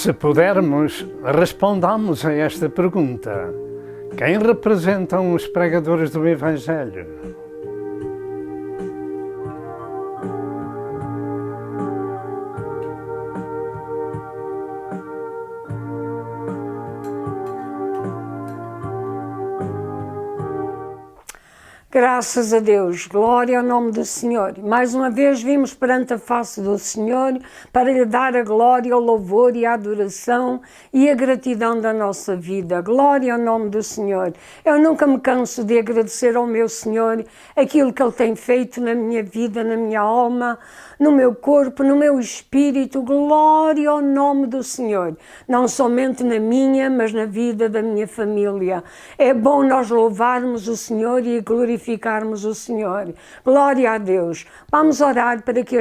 Se pudermos, respondamos a esta pergunta: quem representam os pregadores do Evangelho? Graças a Deus, glória ao nome do Senhor. Mais uma vez vimos perante a face do Senhor para lhe dar a glória, o louvor e a adoração e a gratidão da nossa vida. Glória ao nome do Senhor. Eu nunca me canso de agradecer ao meu Senhor aquilo que Ele tem feito na minha vida, na minha alma, no meu corpo, no meu espírito. Glória ao nome do Senhor. Não somente na minha, mas na vida da minha família. É bom nós louvarmos o Senhor e glorificarmos o Senhor. Glória a Deus. Vamos orar para que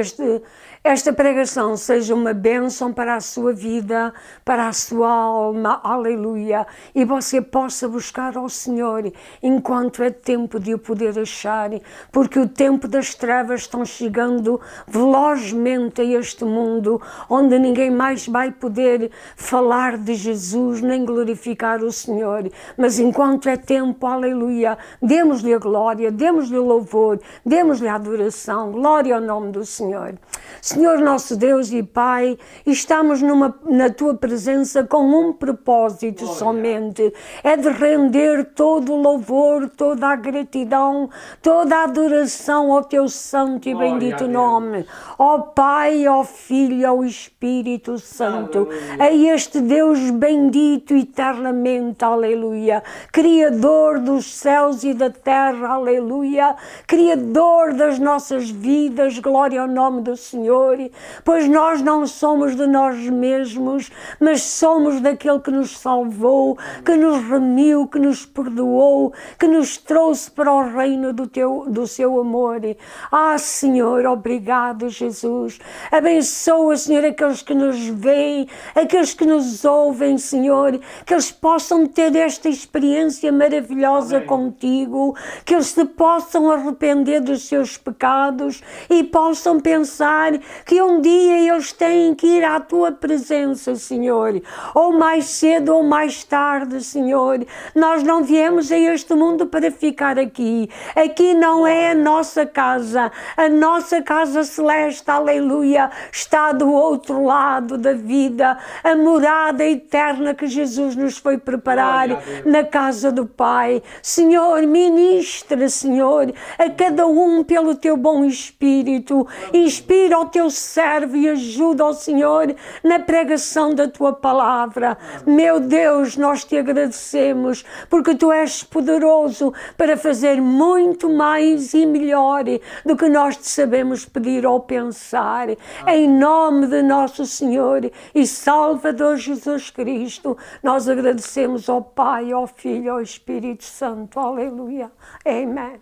esta pregação seja uma bênção para a sua vida, para a sua alma. Aleluia. E você possa buscar ao Senhor enquanto é tempo de o poder achar, porque o tempo das trevas estão chegando velozmente a este mundo, onde ninguém mais vai poder falar de Jesus, nem glorificar o Senhor. Mas enquanto é tempo, aleluia, demos-lhe a glória, demos-lhe o louvor, demos-lhe a adoração. Glória ao nome do Senhor. Senhor nosso Deus e Pai, estamos na Tua presença com um propósito somente, é de render todo o louvor, toda a gratidão, toda a adoração ao Teu santo e bendito nome. Ó Pai, ó Filho, ó Espírito Santo, a este Deus bendito eternamente, aleluia, Criador dos céus e da terra, aleluia, Criador das nossas vidas, glória ao nome do Senhor, pois nós não somos de nós mesmos, mas somos daquele que nos salvou, que nos remiu, que nos perdoou, que nos trouxe para o reino do seu amor. Ah, Senhor, obrigado, Jesus. Abençoa, Senhor, aqueles que nos veem, aqueles que nos ouvem, Senhor, que eles possam ter esta experiência maravilhosa contigo, que eles se possam arrepender dos seus pecados e possam pensar que um dia eles têm que ir à Tua presença, Senhor, ou mais cedo ou mais tarde, Senhor. Nós não viemos a este mundo para ficar aqui. Aqui não é a nossa casa celeste, aleluia, está do outro lado da vida, a morada eterna que Jesus nos foi preparar na casa do Pai. Senhor, ministra, Senhor, a cada um pelo Teu bom Espírito, inspira o Teu servo e ajuda ao Senhor na pregação da Tua palavra. Meu Deus, nós Te agradecemos, porque Tu és poderoso para fazer muito mais e melhor do que nós Te sabemos pedir ou pensar. Em nome de nosso Senhor e Salvador Jesus Cristo, nós agradecemos ao Pai, ao Filho, ao Espírito Santo. Aleluia. Amém.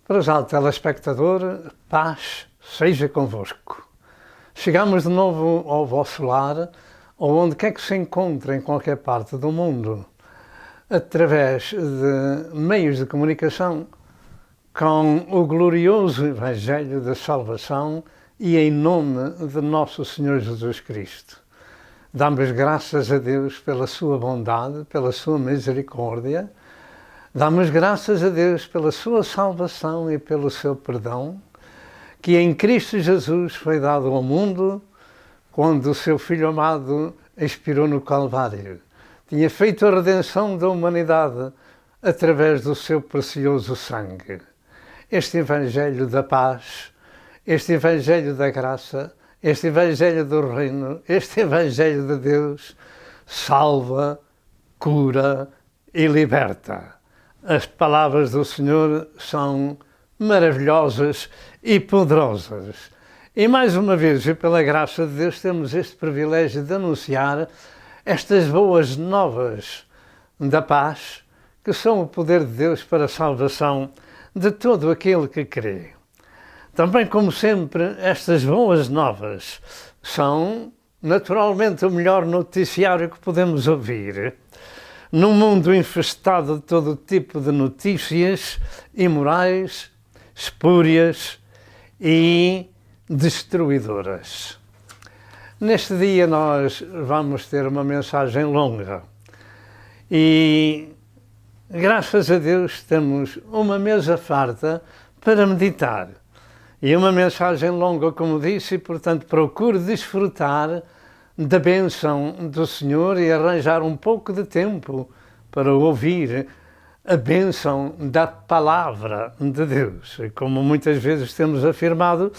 Prezado telespectador, paz seja convosco. Chegamos de novo ao vosso lar, ou onde quer que se encontre em qualquer parte do mundo, através de meios de comunicação, com o glorioso Evangelho da Salvação e em nome de nosso Senhor Jesus Cristo. Damos graças a Deus pela sua bondade, pela sua misericórdia. Damos graças a Deus pela sua salvação e pelo seu perdão, que em Cristo Jesus foi dado ao mundo quando o seu Filho amado expirou no Calvário. Tinha feito a redenção da humanidade através do seu precioso sangue. Este Evangelho da paz, este Evangelho da graça, este Evangelho do reino, este Evangelho de Deus salva, cura e liberta. As palavras do Senhor são maravilhosas e poderosas. E mais uma vez, e pela graça de Deus, temos este privilégio de anunciar estas boas novas da paz, que são o poder de Deus para a salvação de todo aquele que crê. Também, como sempre, estas boas novas são, naturalmente, o melhor noticiário que podemos ouvir. Num mundo infestado de todo tipo de notícias imorais, espúrias e destruidoras. Neste dia nós vamos ter uma mensagem longa e, graças a Deus, temos uma mesa farta para meditar. E uma mensagem longa, como disse, e portanto procure desfrutar da bênção do Senhor e arranjar um pouco de tempo para ouvir a bênção da palavra de Deus. E como muitas vezes temos afirmado,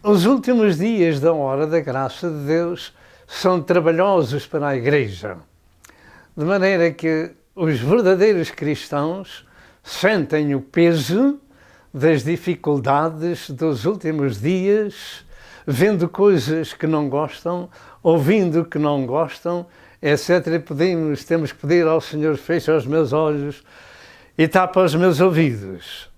os últimos dias da hora da graça de Deus são trabalhosos para a Igreja, de maneira que os verdadeiros cristãos sentem o peso das dificuldades dos últimos dias, vendo coisas que não gostam, ouvindo que não gostam, etc. E temos que pedir ao Senhor: fecha os meus olhos e tapa os meus ouvidos.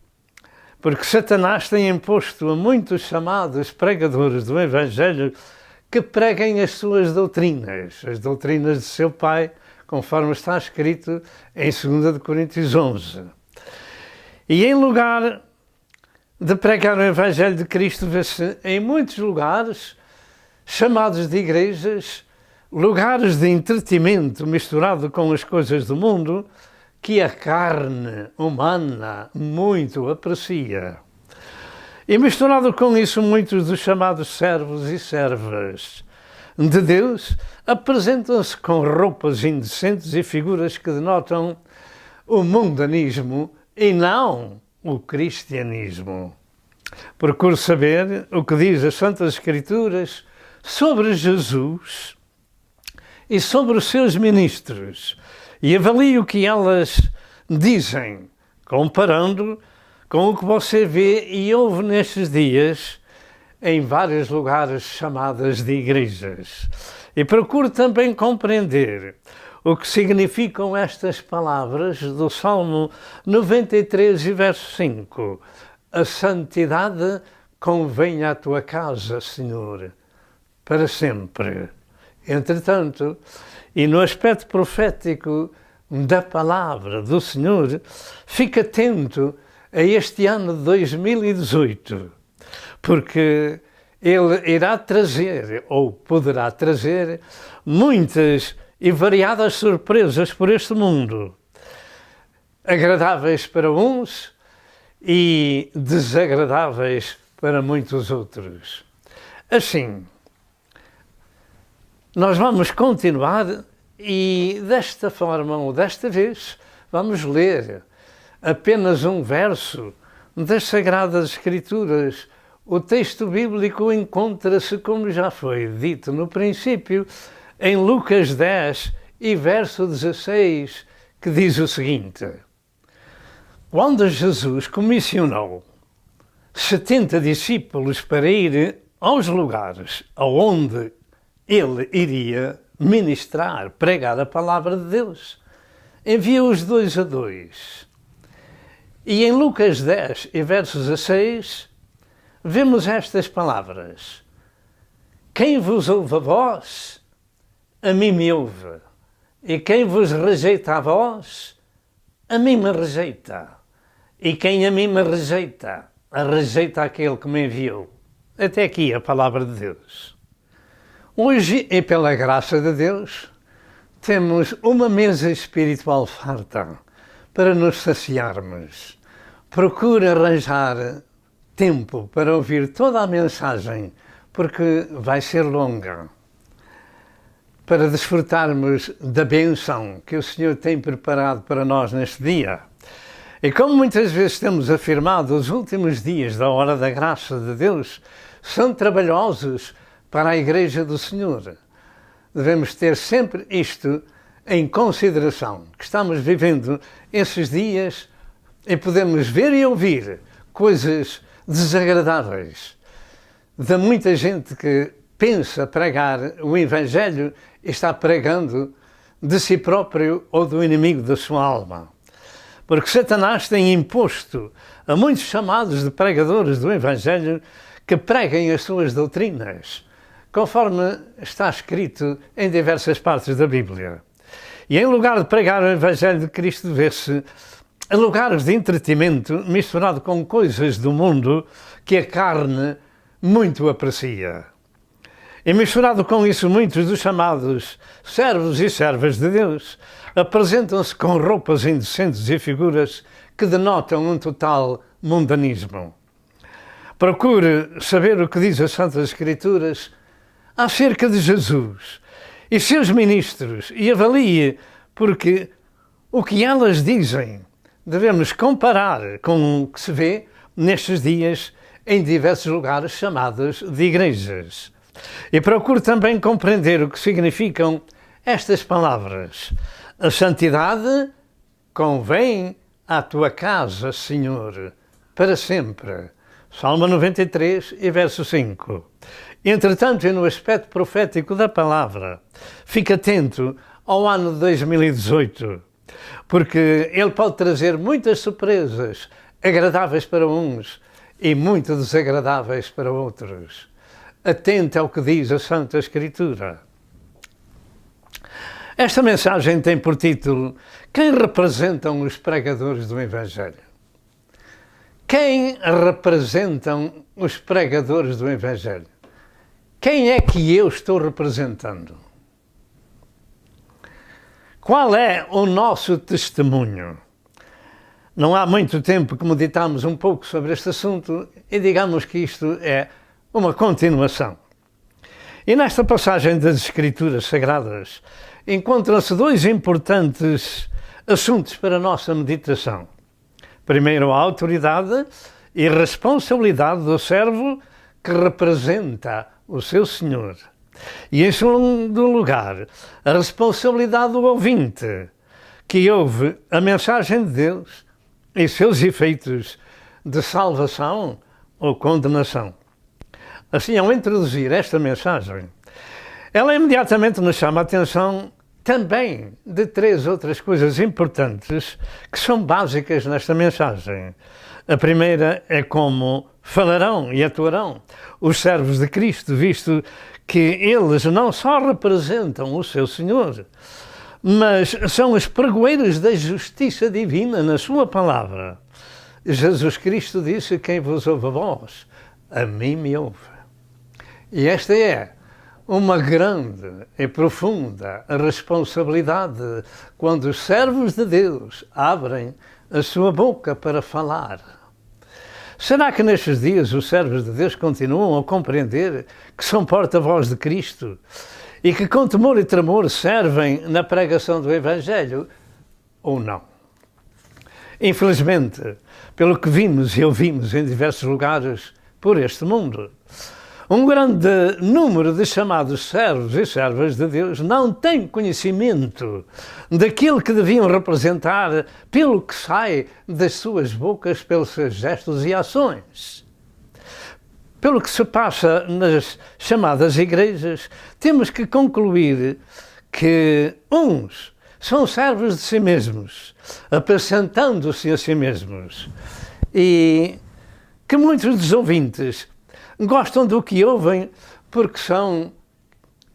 Porque Satanás tem imposto a muitos chamados pregadores do Evangelho que preguem as suas doutrinas, as doutrinas de seu pai, conforme está escrito em 2 Coríntios 11. E em lugar de pregar o Evangelho de Cristo, vê-se em muitos lugares, chamados de igrejas, lugares de entretenimento misturado com as coisas do mundo, que a carne humana muito aprecia. E misturado com isso, muitos dos chamados servos e servas de Deus apresentam-se com roupas indecentes e figuras que denotam o mundanismo e não o cristianismo. Procure saber o que diz as Santas Escrituras sobre Jesus e sobre os seus ministros e avalie o que elas dizem, comparando com o que você vê e ouve nestes dias em vários lugares chamadas de igrejas. E procure também compreender o que significam estas palavras do Salmo 93 e verso 5. A santidade convém à tua casa, Senhor, para sempre. Entretanto, e no aspecto profético da palavra do Senhor, fique atento a este ano de 2018, porque Ele irá trazer, ou poderá trazer, muitas e variadas surpresas por este mundo, agradáveis para uns e desagradáveis para muitos outros. Assim, nós vamos continuar e desta forma, ou desta vez, vamos ler apenas um verso das Sagradas Escrituras. O texto bíblico encontra-se, como já foi dito no princípio, em Lucas 10 e verso 16, que diz o seguinte: quando Jesus comissionou 70 discípulos para ir aos lugares aonde ele iria ministrar, pregar a palavra de Deus, enviou-os 2 a 2. E em Lucas 10 e verso 16, vemos estas palavras: quem vos ouve a vós, a mim me ouve, e quem vos rejeita a vós, a mim me rejeita, e quem a mim me rejeita, rejeita aquele que me enviou. Até aqui a palavra de Deus. Hoje, e pela graça de Deus, temos uma mesa espiritual farta para nos saciarmos. Procure arranjar tempo para ouvir toda a mensagem, porque vai ser longa, para desfrutarmos da bênção que o Senhor tem preparado para nós neste dia. E como muitas vezes temos afirmado, os últimos dias da hora da graça de Deus são trabalhosos para a Igreja do Senhor. Devemos ter sempre isto em consideração, que estamos vivendo esses dias e podemos ver e ouvir coisas desagradáveis de muita gente que pensa pregar o Evangelho e está pregando de si próprio ou do inimigo da sua alma. Porque Satanás tem imposto a muitos chamados de pregadores do Evangelho que preguem as suas doutrinas, conforme está escrito em diversas partes da Bíblia. E em lugar de pregar o Evangelho de Cristo, vê-se a lugares de entretenimento misturado com coisas do mundo que a carne muito aprecia. E misturado com isso, muitos dos chamados servos e servas de Deus apresentam-se com roupas indecentes e figuras que denotam um total mundanismo. Procure saber o que diz as Santas Escrituras acerca de Jesus e seus ministros e avalie, porque o que elas dizem devemos comparar com o que se vê nestes dias em diversos lugares chamados de igrejas. E procure também compreender o que significam estas palavras. A santidade convém à tua casa, Senhor, para sempre. Salmo 93 e verso 5. Entretanto, e no aspecto profético da palavra, fique atento ao ano de 2018, porque ele pode trazer muitas surpresas, agradáveis para uns e muito desagradáveis para outros. Atente ao que diz a Santa Escritura. Esta mensagem tem por título: quem representam os pregadores do Evangelho? Quem representam os pregadores do Evangelho? Quem é que eu estou representando? Qual é o nosso testemunho? Não há muito tempo que meditamos um pouco sobre este assunto e digamos que isto é uma continuação. E nesta passagem das Escrituras Sagradas encontram-se dois importantes assuntos para a nossa meditação. Primeiro, a autoridade e responsabilidade do servo que representa o seu Senhor. E em segundo lugar, a responsabilidade do ouvinte que ouve a mensagem de Deus e seus efeitos de salvação ou condenação. Assim, ao introduzir esta mensagem, ela imediatamente nos chama a atenção também de três outras coisas importantes que são básicas nesta mensagem. A primeira é como falarão e atuarão os servos de Cristo, visto que eles não só representam o seu Senhor, mas são os pregoeiros da justiça divina na sua palavra. Jesus Cristo disse: quem vos ouve a vós, a mim me ouve. E esta é uma grande e profunda responsabilidade quando os servos de Deus abrem a sua boca para falar. Será que nestes dias os servos de Deus continuam a compreender que são porta-voz de Cristo e que com temor e tremor servem na pregação do Evangelho ou não? Infelizmente, pelo que vimos e ouvimos em diversos lugares por este mundo, um grande número de chamados servos e servas de Deus não tem conhecimento daquilo que deviam representar pelo que sai das suas bocas, pelos seus gestos e ações. Pelo que se passa nas chamadas igrejas, temos que concluir que uns são servos de si mesmos, apacentando-se a si mesmos, e que muitos dos ouvintes gostam do que ouvem porque são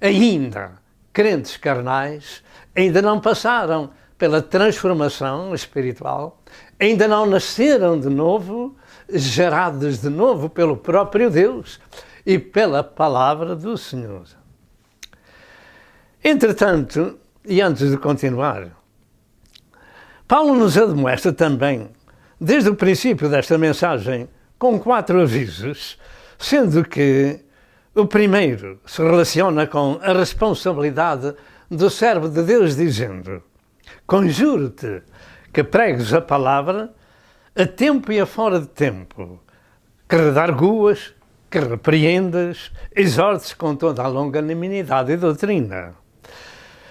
ainda crentes carnais, ainda não passaram pela transformação espiritual, ainda não nasceram de novo, gerados de novo pelo próprio Deus e pela palavra do Senhor. Entretanto, e antes de continuar, Paulo nos admoesta também, desde o princípio desta mensagem, com 4 avisos, sendo que o primeiro se relaciona com a responsabilidade do servo de Deus, dizendo: conjuro-te que pregues a palavra a tempo e a fora de tempo, que redarguas, que repreendas, exortes com toda a longanimidade e doutrina.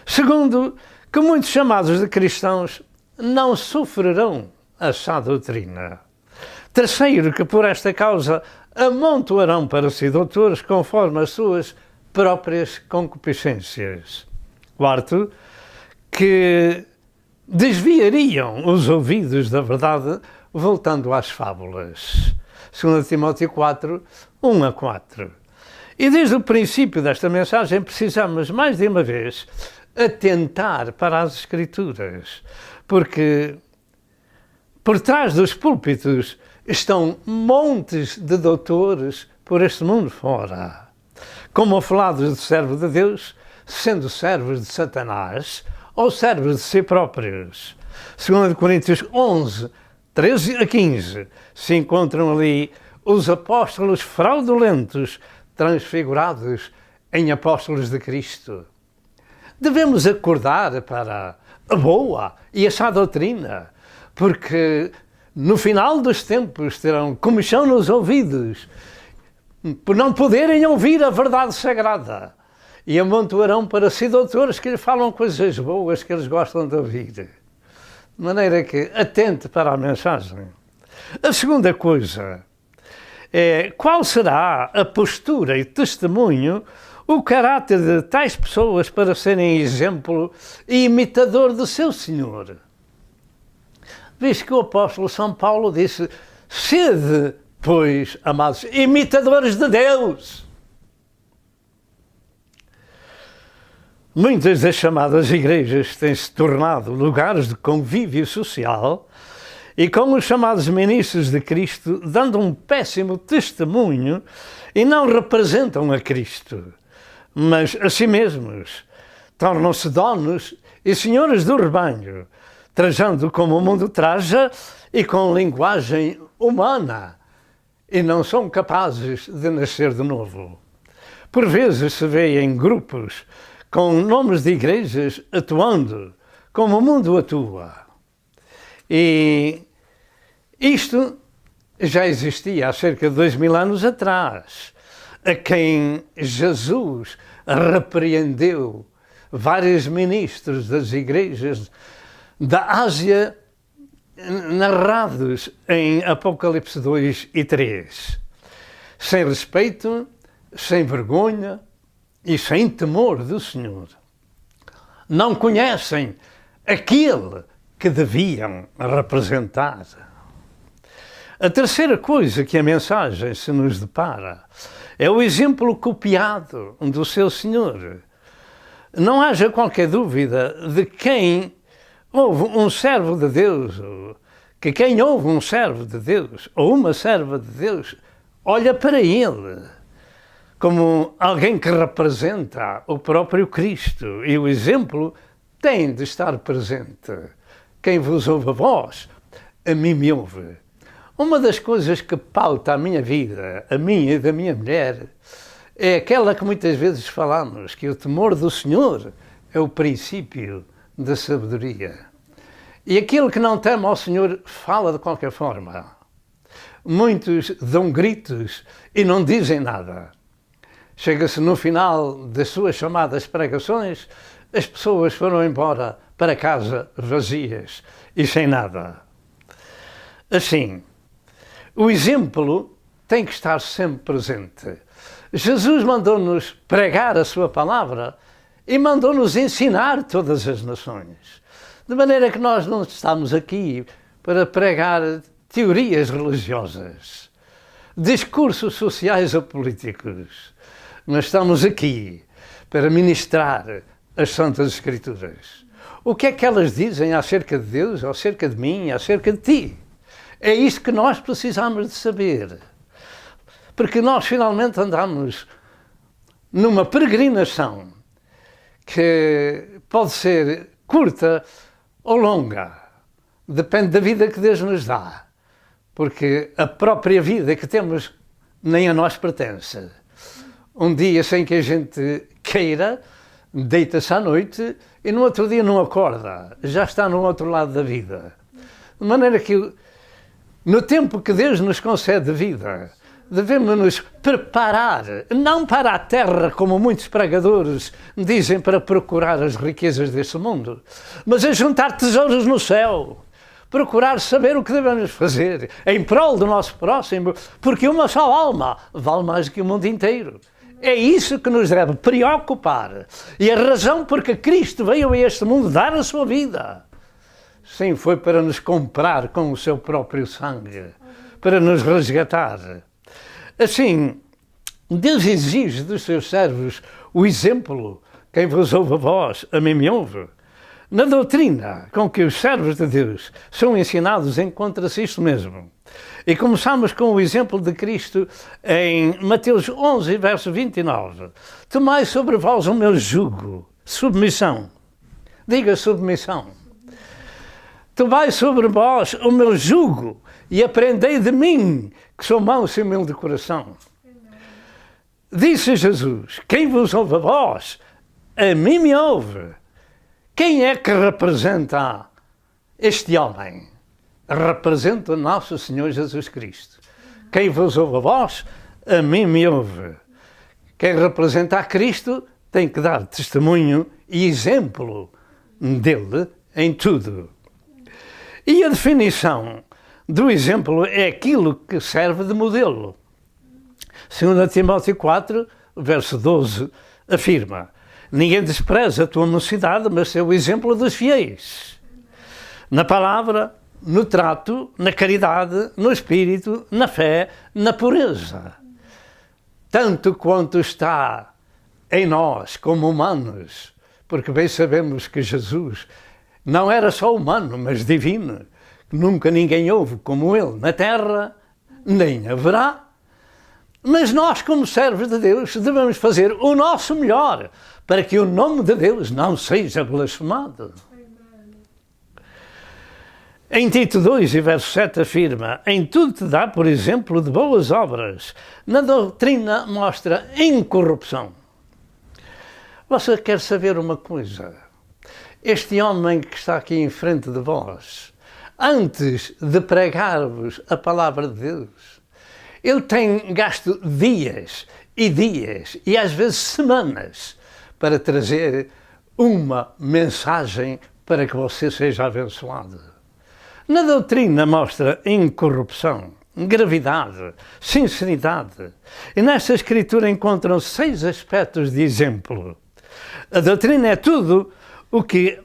Segundo, que muitos chamados de cristãos não sofrerão a sã doutrina. Terceiro, que por esta causa amontoarão para si doutores conforme as suas próprias concupiscências. Quarto, que desviariam os ouvidos da verdade, voltando às fábulas. 2 Timóteo 4, 1-4. E desde o princípio desta mensagem precisamos, mais de uma vez, atentar para as Escrituras, porque por trás dos púlpitos estão montes de doutores por este mundo fora, como falados de servo de Deus, sendo servos de Satanás ou servos de si próprios. 2 Coríntios 11, 13 a 15, se encontram ali os apóstolos fraudulentos transfigurados em apóstolos de Cristo. Devemos acordar para a boa e a sã doutrina, porque no final dos tempos terão comichão nos ouvidos, por não poderem ouvir a verdade sagrada, e amontoarão para si doutores que lhe falam coisas boas que eles gostam de ouvir. De maneira que atente para a mensagem. A segunda coisa é qual será a postura e testemunho, o caráter de tais pessoas para serem exemplo e imitador do seu Senhor. Visto que o apóstolo São Paulo disse: sede, pois, amados, imitadores de Deus. Muitas das chamadas igrejas têm-se tornado lugares de convívio social e com os chamados ministros de Cristo dando um péssimo testemunho e não representam a Cristo, mas a si mesmos. Tornam-se donos e senhores do rebanho, trajando como o mundo traja e com linguagem humana, e não são capazes de nascer de novo. Por vezes se vê em grupos com nomes de igrejas atuando como o mundo atua. E isto já existia há cerca de 2000 anos atrás, a quem Jesus repreendeu vários ministros das igrejas da Ásia, narrados em Apocalipse 2 e 3. Sem respeito, sem vergonha e sem temor do Senhor. Não conhecem aquele que deviam representar. A terceira coisa que a mensagem se nos depara é o exemplo copiado do seu Senhor. Não haja qualquer dúvida de quem houve um servo de Deus, que quem houve um servo de Deus ou uma serva de Deus olha para ele como alguém que representa o próprio Cristo, e o exemplo tem de estar presente. Quem vos ouve a vós, a mim me ouve. Uma das coisas que pauta a minha vida, a minha e da minha mulher, é aquela que muitas vezes falamos, que o temor do Senhor é o princípio da sabedoria. E aquele que não teme ao Senhor fala de qualquer forma. Muitos dão gritos e não dizem nada. Chega-se no final das suas chamadas pregações, as pessoas foram embora para casa vazias e sem nada. Assim, o exemplo tem que estar sempre presente. Jesus mandou-nos pregar a sua palavra e mandou-nos ensinar todas as nações. De maneira que nós não estamos aqui para pregar teorias religiosas, discursos sociais ou políticos, mas estamos aqui para ministrar as Santas Escrituras. O que é que elas dizem acerca de Deus, acerca de mim, acerca de ti? É isto que nós precisamos de saber. Porque nós finalmente andamos numa peregrinação que pode ser curta ou longa. Depende da vida que Deus nos dá. Porque a própria vida que temos nem a nós pertence. Um dia sem que a gente queira, deita-se à noite e no outro dia não acorda. Já está no outro lado da vida. De maneira que no tempo que Deus nos concede vida, devemos nos preparar, não para a terra, como muitos pregadores dizem, para procurar as riquezas deste mundo, mas a juntar tesouros no céu, procurar saber o que devemos fazer em prol do nosso próximo, porque uma só alma vale mais que o mundo inteiro. É isso que nos deve preocupar. E a razão porque Cristo veio a este mundo dar a sua vida, sim, foi para nos comprar com o seu próprio sangue, para nos resgatar. Assim, Deus exige dos seus servos o exemplo. Quem vos ouve a vós, a mim me ouve. Na doutrina com que os servos de Deus são ensinados encontra-se isto mesmo. E começamos com o exemplo de Cristo em Mateus 11, verso 29. Tomai sobre vós o meu jugo, submissão. Diga submissão. Tomai sobre vós o meu jugo e aprendei de mim, que sou manso e humilde de coração. Disse Jesus, quem vos ouve a vós, a mim me ouve. Quem é que representa este homem? Representa o nosso Senhor Jesus Cristo. Quem vos ouve a vós, a mim me ouve. Quem representa a Cristo tem que dar testemunho e exemplo dele em tudo. E a definição do exemplo é aquilo que serve de modelo. 2 Timóteo 4, verso 12, afirma: ninguém despreza a tua mocidade, mas é o exemplo dos fiéis. Na palavra, no trato, na caridade, no espírito, na fé, na pureza. Tanto quanto está em nós como humanos, porque bem sabemos que Jesus não era só humano, mas divino. Nunca ninguém houve como ele na terra, nem haverá. Mas nós, como servos de Deus, devemos fazer o nosso melhor para que o nome de Deus não seja blasfemado. Em Tito 2, verso 7, afirma: em tudo te dá, por exemplo, de boas obras. Na doutrina mostra incorrupção. Você quer saber uma coisa? Este homem que está aqui em frente de vós, antes de pregar-vos a palavra de Deus, ele tem gasto dias e às vezes semanas para trazer uma mensagem para que você seja abençoado. Na doutrina mostra incorrupção, gravidade, sinceridade. E nesta escritura encontram 6 aspectos de exemplo. A doutrina é tudo o que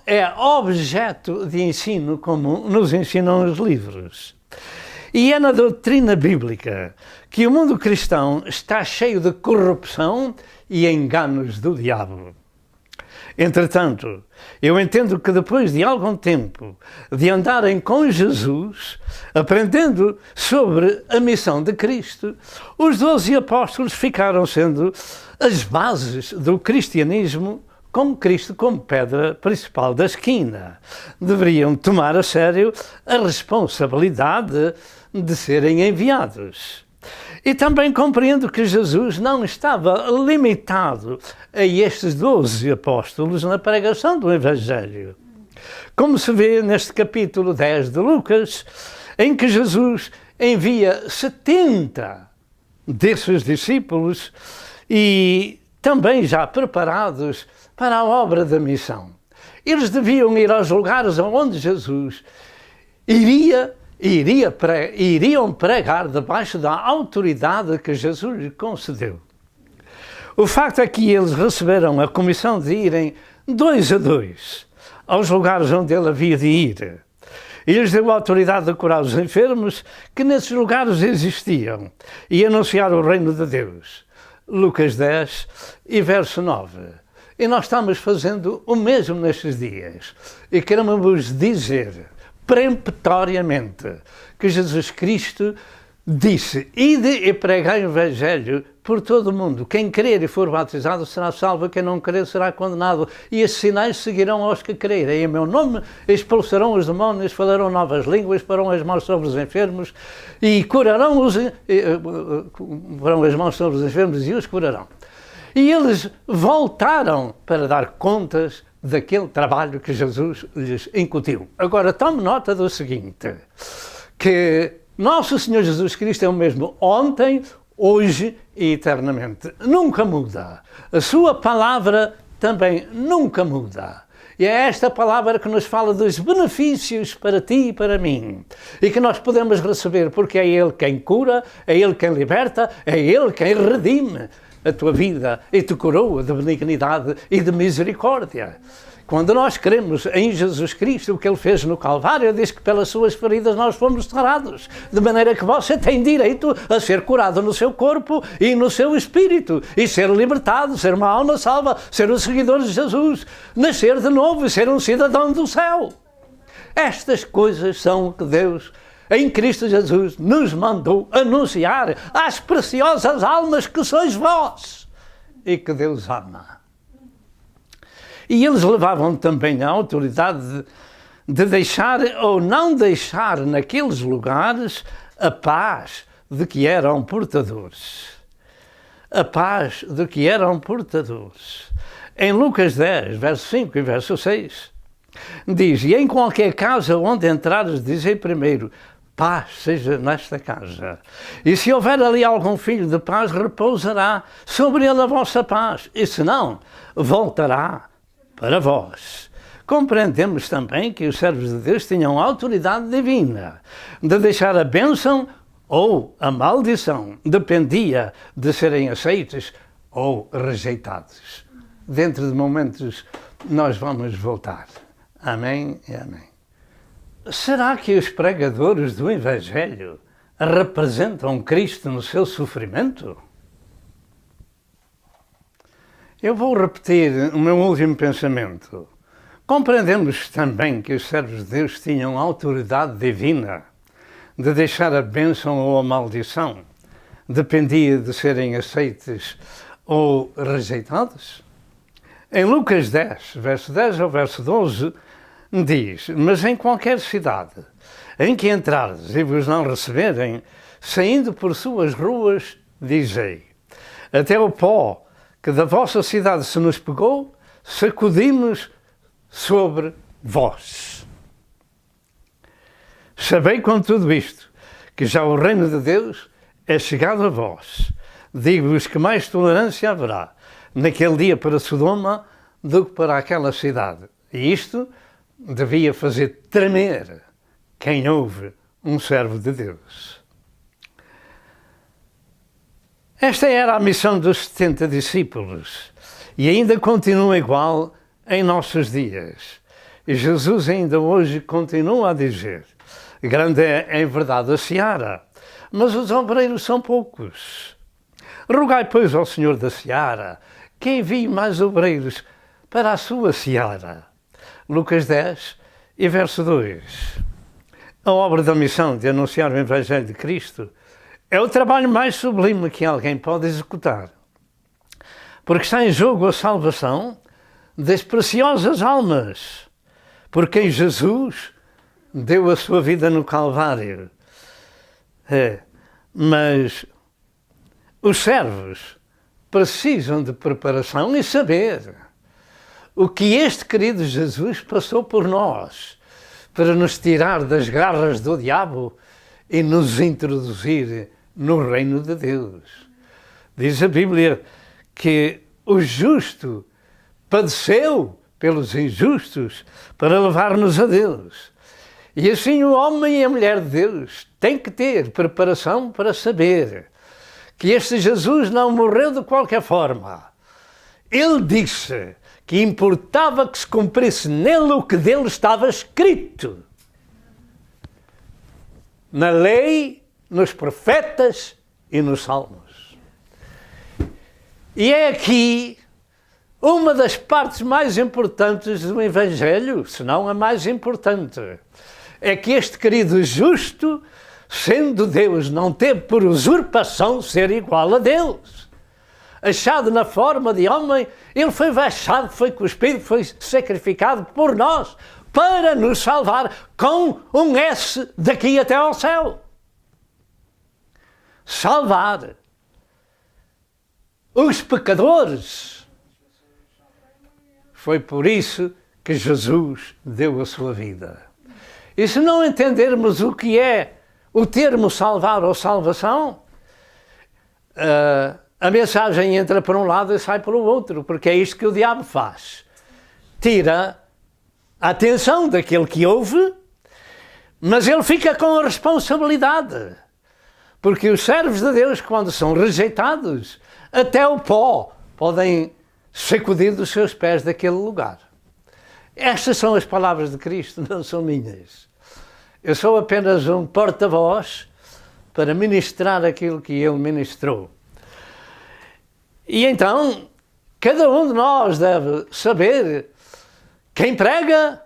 é objeto de ensino, como nos ensinam os livros. E é na doutrina bíblica que o mundo cristão está cheio de corrupção e enganos do diabo. Entretanto, eu entendo que depois de algum tempo de andarem com Jesus, aprendendo sobre a missão de Cristo, os 12 apóstolos ficaram sendo as bases do cristianismo, com Cristo como pedra principal da esquina. Deveriam tomar a sério a responsabilidade de serem enviados. E também compreendo que Jesus não estava limitado a estes 12 apóstolos na pregação do Evangelho. Como se vê neste capítulo 10 de Lucas, em que Jesus envia 70 desses discípulos e também já preparados para a obra da missão. Eles deviam ir aos lugares onde Jesus iriam pregar debaixo da autoridade que Jesus lhe concedeu. O facto é que eles receberam a comissão de irem 2 a 2 aos lugares onde ele havia de ir. E lhes deu a autoridade de curar os enfermos que nesses lugares existiam e anunciar o reino de Deus. Lucas 10 e verso 9. E nós estamos fazendo o mesmo nestes dias. E queremos dizer peremptoriamente que Jesus Cristo disse: ide e pregai o Evangelho por todo o mundo. Quem crer e for batizado será salvo, quem não crer será condenado. E esses sinais seguirão aos que crerem. Em meu nome expulsarão os demónios, falarão novas línguas, porão as mãos sobre os enfermos e porão as mãos sobre os enfermos e os curarão. E eles voltaram para dar contas daquele trabalho que Jesus lhes incutiu. Agora, tome nota do seguinte, que nosso Senhor Jesus Cristo é o mesmo ontem, hoje e eternamente. Nunca muda. A sua palavra também nunca muda. E é esta palavra que nos fala dos benefícios para ti e para mim. E que nós podemos receber, porque é Ele quem cura, é Ele quem liberta, é Ele quem redime a tua vida e te coroa de benignidade e de misericórdia. Quando nós cremos em Jesus Cristo, o que Ele fez no Calvário, diz que pelas suas feridas nós fomos sarados, de maneira que você tem direito a ser curado no seu corpo e no seu espírito, e ser libertado, ser uma alma salva, ser um seguidor de Jesus, nascer de novo e ser um cidadão do céu. Estas coisas são o que Deus em Cristo Jesus, nos mandou anunciar às preciosas almas que sois vós e que Deus ama. E eles levavam também a autoridade de deixar ou não deixar naqueles lugares a paz de que eram portadores. A paz de que eram portadores. Em Lucas 10, verso 5 e verso 6, diz: e em qualquer casa onde entrares, dizei primeiro, paz seja nesta casa. E se houver ali algum filho de paz, repousará sobre ele a vossa paz. E se não, voltará para vós. Compreendemos também que os servos de Deus tinham autoridade divina de deixar a bênção ou a maldição. Dependia de serem aceitos ou rejeitados. Dentro de momentos nós vamos voltar. Amém e amém. Será que os pregadores do Evangelho representam Cristo no seu sofrimento? Eu vou repetir o meu último pensamento. Compreendemos também que os servos de Deus tinham autoridade divina de deixar a bênção ou a maldição. Dependia de serem aceitos ou rejeitados. Em Lucas 10, verso 10 ao verso 12, diz: mas em qualquer cidade em que entrardes e vos não receberem, saindo por suas ruas, dizei: até o pó que da vossa cidade se nos pegou, sacudimos sobre vós. Sabei com tudo isto, que já o reino de Deus é chegado a vós. Digo-vos que mais tolerância haverá naquele dia para Sodoma do que para aquela cidade. E isto devia fazer tremer quem ouve um servo de Deus. Esta era a missão dos 70 discípulos e ainda continua igual em nossos dias. E Jesus ainda hoje continua a dizer: grande é em verdade a seara, mas os obreiros são poucos. Rogai, pois, ao Senhor da seara que envie mais obreiros para a sua seara. Lucas 10 e verso 2. A obra da missão de anunciar o Evangelho de Cristo é o trabalho mais sublime que alguém pode executar, porque está em jogo a salvação das preciosas almas, por quem Jesus deu a sua vida no Calvário. Mas os servos precisam de preparação e saber o que este querido Jesus passou por nós para nos tirar das garras do diabo e nos introduzir no reino de Deus. Diz a Bíblia que o justo padeceu pelos injustos para levar-nos a Deus. E assim o homem e a mulher de Deus têm que ter preparação para saber que este Jesus não morreu de qualquer forma. Ele disse que importava que se cumprisse nele o que dele estava escrito. Na lei, nos profetas e nos salmos. E é aqui uma das partes mais importantes do Evangelho, se não a mais importante. É que este querido justo, sendo Deus, não teve por usurpação ser igual a Deus. Achado na forma de homem, ele foi vexado, foi cuspido, foi sacrificado por nós, para nos salvar com um S daqui até ao céu. Salvar os pecadores. Foi por isso que Jesus deu a sua vida. E se não entendermos o que é o termo salvar ou salvação, a mensagem entra por um lado e sai pelo outro, porque é isto que o diabo faz. Tira a atenção daquele que ouve, mas ele fica com a responsabilidade. Porque os servos de Deus, quando são rejeitados, até o pó podem sacudir dos seus pés daquele lugar. Estas são as palavras de Cristo, não são minhas. Eu sou apenas um porta-voz para ministrar aquilo que ele ministrou. E então, cada um de nós deve saber quem prega,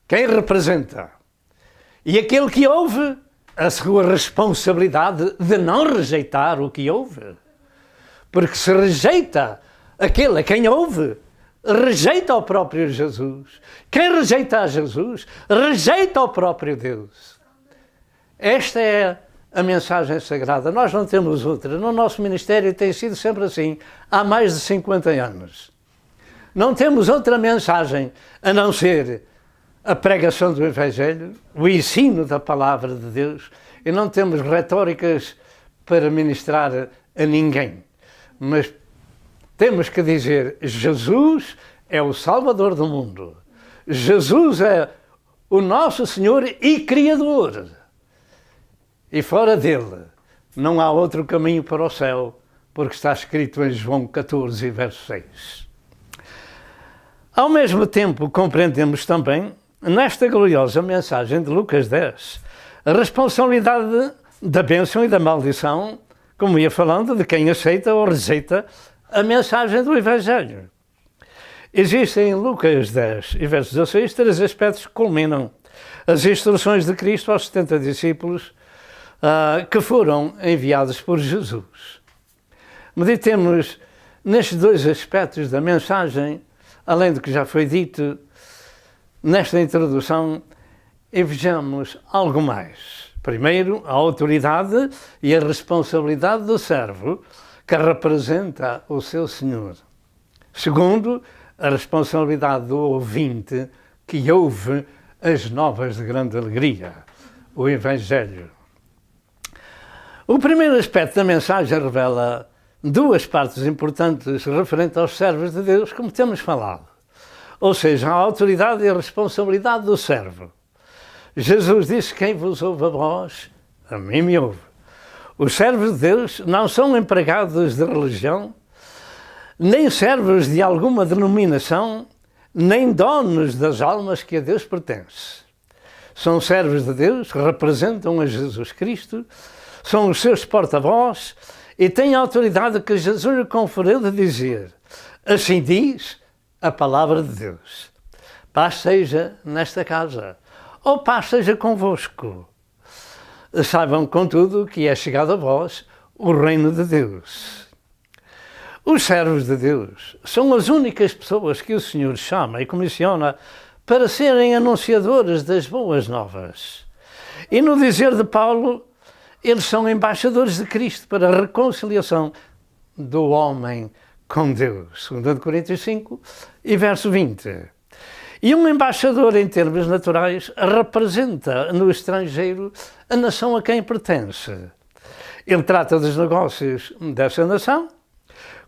quem representa. E aquele que ouve, a sua responsabilidade de não rejeitar o que ouve. Porque se rejeita aquele a quem ouve, rejeita o próprio Jesus. Quem rejeita a Jesus, rejeita o próprio Deus. Esta é a mensagem sagrada. Nós não temos outra. No nosso ministério tem sido sempre assim, há mais de 50 anos. Não temos outra mensagem a não ser a pregação do Evangelho, o ensino da palavra de Deus, e não temos retóricas para ministrar a ninguém. Mas temos que dizer, Jesus é o Salvador do mundo. Jesus é o nosso Senhor e Criador. E fora dele não há outro caminho para o céu, porque está escrito em João 14, verso 6. Ao mesmo tempo, compreendemos também, nesta gloriosa mensagem de Lucas 10, a responsabilidade da bênção e da maldição, como ia falando, de quem aceita ou rejeita a mensagem do Evangelho. Existem em Lucas 10 e verso 16 três aspectos que culminam as instruções de Cristo aos 70 discípulos que foram enviados por Jesus. Meditemos nestes dois aspectos da mensagem, além do que já foi dito nesta introdução, e vejamos algo mais. Primeiro, a autoridade e a responsabilidade do servo, que representa o seu Senhor. Segundo, a responsabilidade do ouvinte, que ouve as novas de grande alegria, o Evangelho. O primeiro aspecto da mensagem revela duas partes importantes referentes aos servos de Deus, como temos falado. Ou seja, a autoridade e a responsabilidade do servo. Jesus disse, quem vos ouve a vós, a mim me ouve. Os servos de Deus não são empregados de religião, nem servos de alguma denominação, nem donos das almas que a Deus pertence. São servos de Deus, representam a Jesus Cristo, são os seus porta-voz e têm a autoridade que Jesus lhe conferiu de dizer, assim diz a palavra de Deus. Paz seja nesta casa, ou paz seja convosco. Saibam, contudo, que é chegado a vós o reino de Deus. Os servos de Deus são as únicas pessoas que o Senhor chama e comissiona para serem anunciadores das boas novas. E no dizer de Paulo, eles são embaixadores de Cristo para a reconciliação do homem com Deus. 2 Coríntios 5 e verso 20. E um embaixador, em termos naturais, representa no estrangeiro a nação a quem pertence. Ele trata dos negócios dessa nação.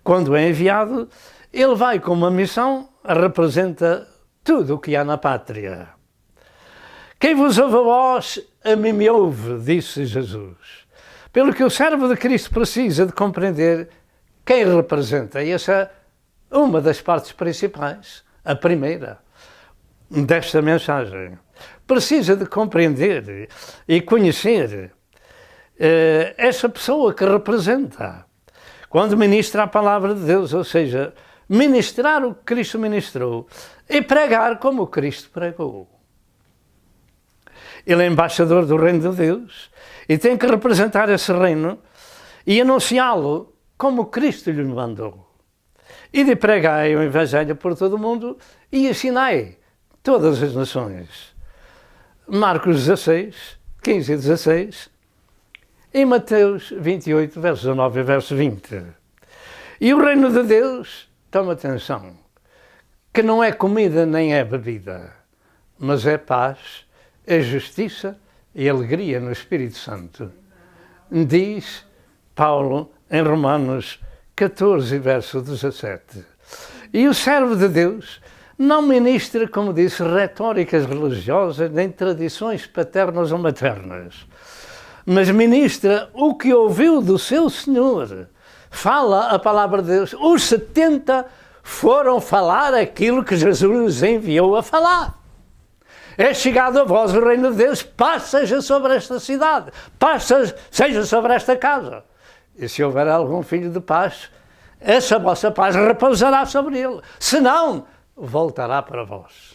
Quando é enviado, ele vai com uma missão, representa tudo o que há na pátria. Quem vos ouve a vós, a mim me ouve, disse Jesus. Pelo que o servo de Cristo precisa de compreender quem representa. E essa é uma das partes principais, a primeira, desta mensagem. Precisa de compreender e conhecer essa pessoa que representa. Quando ministra a palavra de Deus, ou seja, ministrar o que Cristo ministrou e pregar como Cristo pregou. Ele é embaixador do reino de Deus e tem que representar esse reino e anunciá-lo como Cristo lhe mandou. E de pregai o Evangelho por todo o mundo e ensinai todas as nações. Marcos 16, 15 e 16, e Mateus 28, versos 19 e verso 20. E o reino de Deus, toma atenção, que não é comida nem é bebida, mas é paz, é justiça e alegria no Espírito Santo. Diz Paulo em Romanos 14, verso 17. E o servo de Deus não ministra, como disse, retóricas religiosas, nem tradições paternas ou maternas, mas ministra o que ouviu do seu Senhor. Fala a palavra de Deus. Os 70 foram falar aquilo que Jesus lhes enviou a falar. É chegado a vós o reino de Deus, paz seja sobre esta cidade, paz seja sobre esta casa. E se houver algum filho de paz, essa vossa paz repousará sobre ele. Se não, voltará para vós.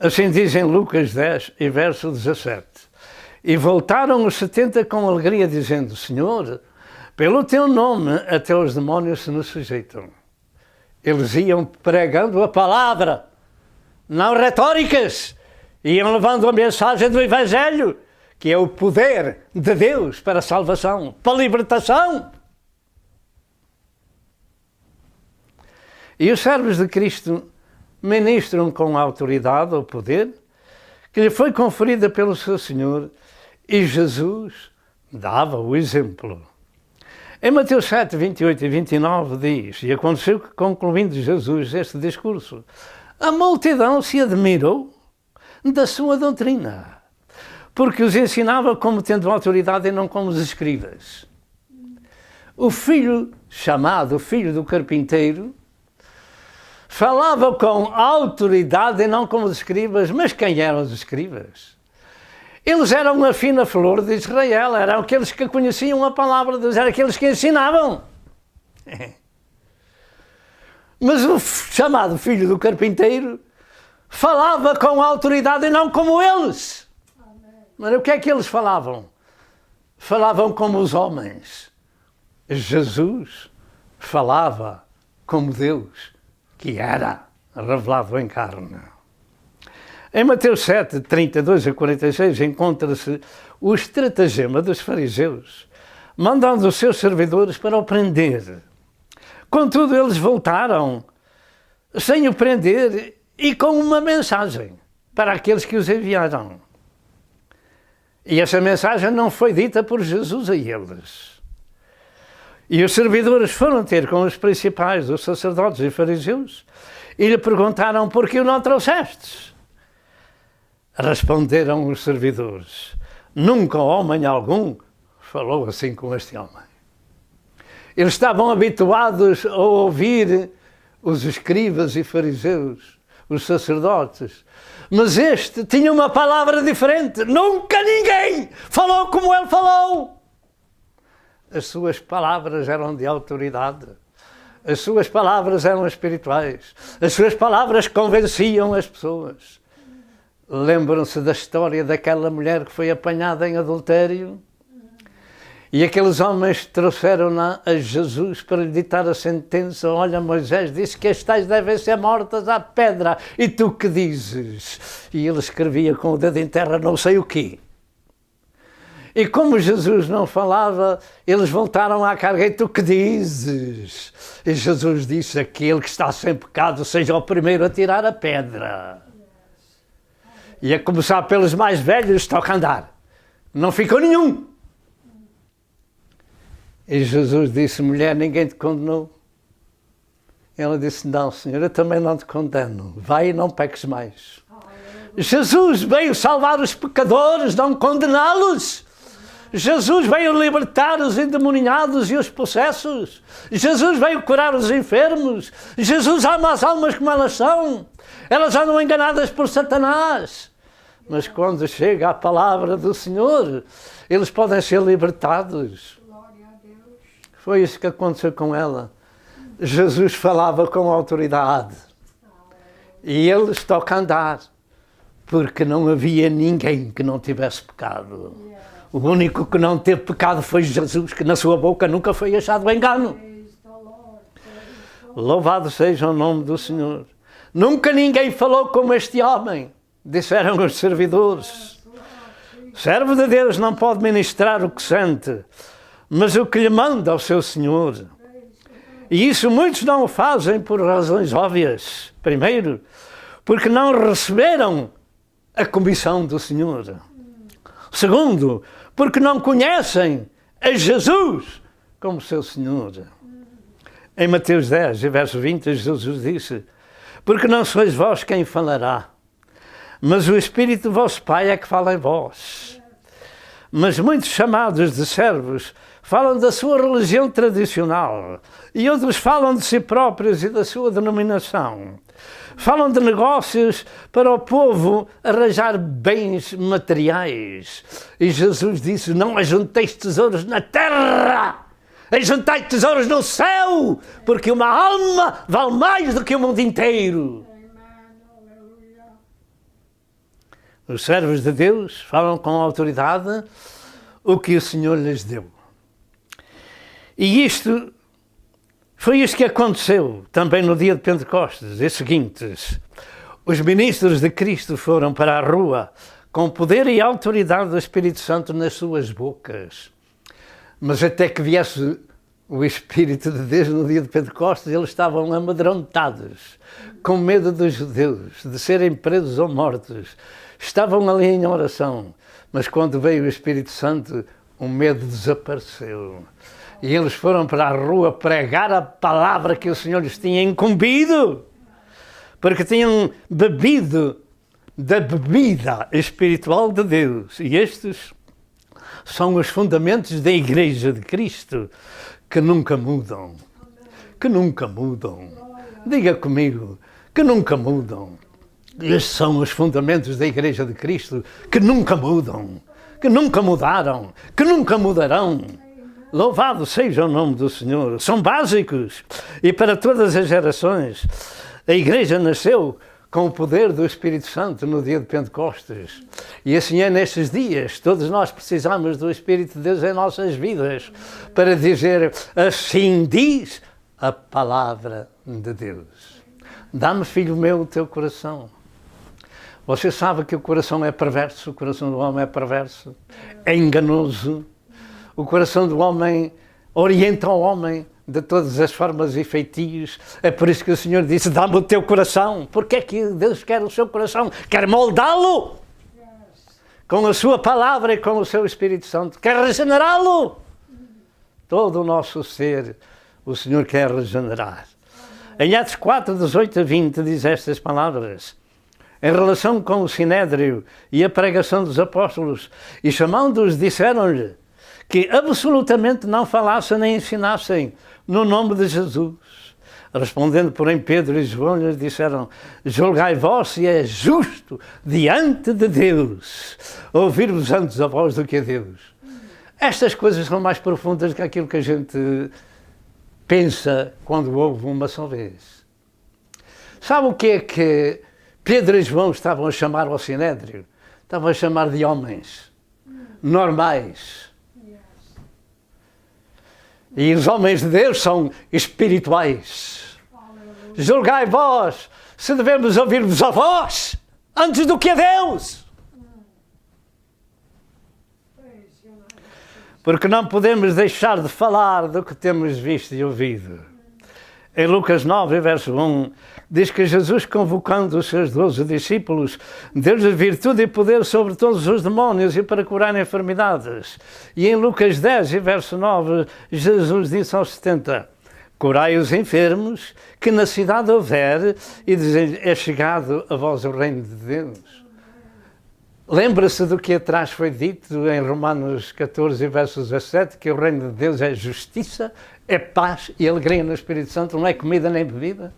Assim diz em Lucas 10 e verso 17. E voltaram os 70 com alegria, dizendo: Senhor, pelo teu nome até os demónios se nos sujeitam. Eles iam pregando a palavra, não retóricas, iam levando a mensagem do Evangelho, que é o poder de Deus para a salvação, para a libertação. E os servos de Cristo ministram com a autoridade ou poder que lhe foi conferida pelo seu Senhor, e Jesus dava o exemplo. Em Mateus 7, 28 e 29 diz: E aconteceu que, concluindo Jesus este discurso, a multidão se admirou da sua doutrina, porque os ensinava como tendo autoridade e não como os escribas. O filho, chamado filho do carpinteiro, falava com autoridade e não como os escribas. Mas quem eram os escribas? Eles eram a fina flor de Israel, eram aqueles que conheciam a palavra de Deus, eram aqueles que ensinavam. Mas o chamado filho do carpinteiro falava com autoridade e não como eles. Mas o que é que eles falavam? Falavam como os homens. Jesus falava como Deus, que era revelado em carne. Em Mateus 7, 32 a 46, encontra-se o estratagema dos fariseus, mandando os seus servidores para o prender. Contudo, eles voltaram sem o prender e com uma mensagem para aqueles que os enviaram. E essa mensagem não foi dita por Jesus a eles. E os servidores foram ter com os principais, os sacerdotes e fariseus, e lhe perguntaram: por que o não trouxestes? Responderam os servidores: nunca homem algum falou assim com este homem. Eles estavam habituados a ouvir os escribas e fariseus, os sacerdotes, mas este tinha uma palavra diferente. Nunca ninguém falou como ele falou. As suas palavras eram de autoridade. As suas palavras eram espirituais. As suas palavras convenciam as pessoas. Lembram-se da história daquela mulher que foi apanhada em adultério? E aqueles homens trouxeram-na a Jesus para lhe ditar a sentença. Olha, Moisés disse que as tais devem ser mortas à pedra. E tu que dizes? E ele escrevia com o dedo em terra não sei o quê. E como Jesus não falava, eles voltaram à carga: e tu que dizes? E Jesus disse: aquele que está sem pecado seja o primeiro a tirar a pedra. E a começar pelos mais velhos, toca andar. Não ficou nenhum. E Jesus disse: mulher, ninguém te condenou? Ela disse: não, Senhor, eu também não te condeno. Vai e não peques mais. Jesus veio salvar os pecadores, não condená-los. Jesus veio libertar os endemoniados e os possessos. Jesus veio curar os enfermos. Jesus ama as almas como elas são. Elas andam enganadas por Satanás. Mas quando chega a palavra do Senhor, eles podem ser libertados. Foi isso que aconteceu com ela. Jesus falava com autoridade. E eles tocam andar. Porque não havia ninguém que não tivesse pecado. O único que não teve pecado foi Jesus, que na sua boca nunca foi achado engano. Louvado seja o nome do Senhor. Nunca ninguém falou como este homem, disseram os servidores. Servo de Deus não pode ministrar o que sente, mas o que lhe manda ao seu Senhor. E isso muitos não o fazem por razões óbvias. Primeiro, porque não receberam a comissão do Senhor. Segundo, porque não conhecem a Jesus como seu Senhor. Em Mateus 10, verso 20, Jesus disse: porque não sois vós quem falará, mas o Espírito do vosso Pai é que fala em vós. Mas muitos chamados de servos falam da sua religião tradicional e outros falam de si próprios e da sua denominação. Falam de negócios para o povo arranjar bens materiais. E Jesus disse: não ajunteis tesouros na terra, ajuntai tesouros no céu, porque uma alma vale mais do que o mundo inteiro. Os servos de Deus falam com autoridade o que o Senhor lhes deu. E foi isto que aconteceu também no dia de Pentecostes, e seguintes. Os ministros de Cristo foram para a rua com o poder e a autoridade do Espírito Santo nas suas bocas. Mas até que viesse o Espírito de Deus no dia de Pentecostes, eles estavam amedrontados, com medo dos judeus, de serem presos ou mortos. Estavam ali em oração, mas quando veio o Espírito Santo, o medo desapareceu. E eles foram para a rua pregar a palavra que o Senhor lhes tinha incumbido, porque tinham bebido da bebida espiritual de Deus. E estes são os fundamentos da Igreja de Cristo, que nunca mudam. Que nunca mudam. Diga comigo, que nunca mudam. Estes são os fundamentos da Igreja de Cristo, que nunca mudam, que nunca mudaram, que nunca mudarão. Louvado seja o nome do Senhor. São básicos e para todas as gerações. A Igreja nasceu com o poder do Espírito Santo no dia de Pentecostes. E assim é nestes dias. Todos nós precisamos do Espírito de Deus em nossas vidas para dizer: assim diz a palavra de Deus. Dá-me, filho meu, o teu coração. Você sabe que o coração é perverso, o coração do homem é perverso, é enganoso. O coração do homem orienta o homem de todas as formas e feitios. É por isso que o Senhor disse: dá-me o teu coração. Porque é que Deus quer o seu coração? Quer moldá-lo com a sua palavra e com o seu Espírito Santo. Quer regenerá-lo. Todo o nosso ser o Senhor quer regenerar. Em Atos 4, 18 a 20 diz estas palavras: em relação com o Sinédrio e a pregação dos apóstolos, e chamando-os disseram-lhe que absolutamente não falassem nem ensinassem no nome de Jesus. Respondendo, porém, Pedro e João lhes disseram: julgai vós se é justo diante de Deus ouvir-vos antes a vós do que a Deus. Estas coisas são mais profundas do que aquilo que a gente pensa quando ouve uma só vez. Sabe o que é que Pedro e João estavam a chamar ao Sinédrio? Estavam a chamar de homens normais. E os homens de Deus são espirituais. Julgai vós se devemos ouvir-vos a vós antes do que a Deus. Porque não podemos deixar de falar do que temos visto e ouvido. Em Lucas 9, verso 1, diz que Jesus, convocando os seus 12 discípulos, deu-lhes virtude e poder sobre todos os demónios e para curar enfermidades. E em Lucas 10, verso 9, Jesus disse aos 70, curai os enfermos, que na cidade houver, e dizem, é chegado a vós o reino de Deus. Lembra-se do que atrás foi dito em Romanos 14, verso 17, que o reino de Deus é justiça, é paz e alegria no Espírito Santo, não é comida nem bebida.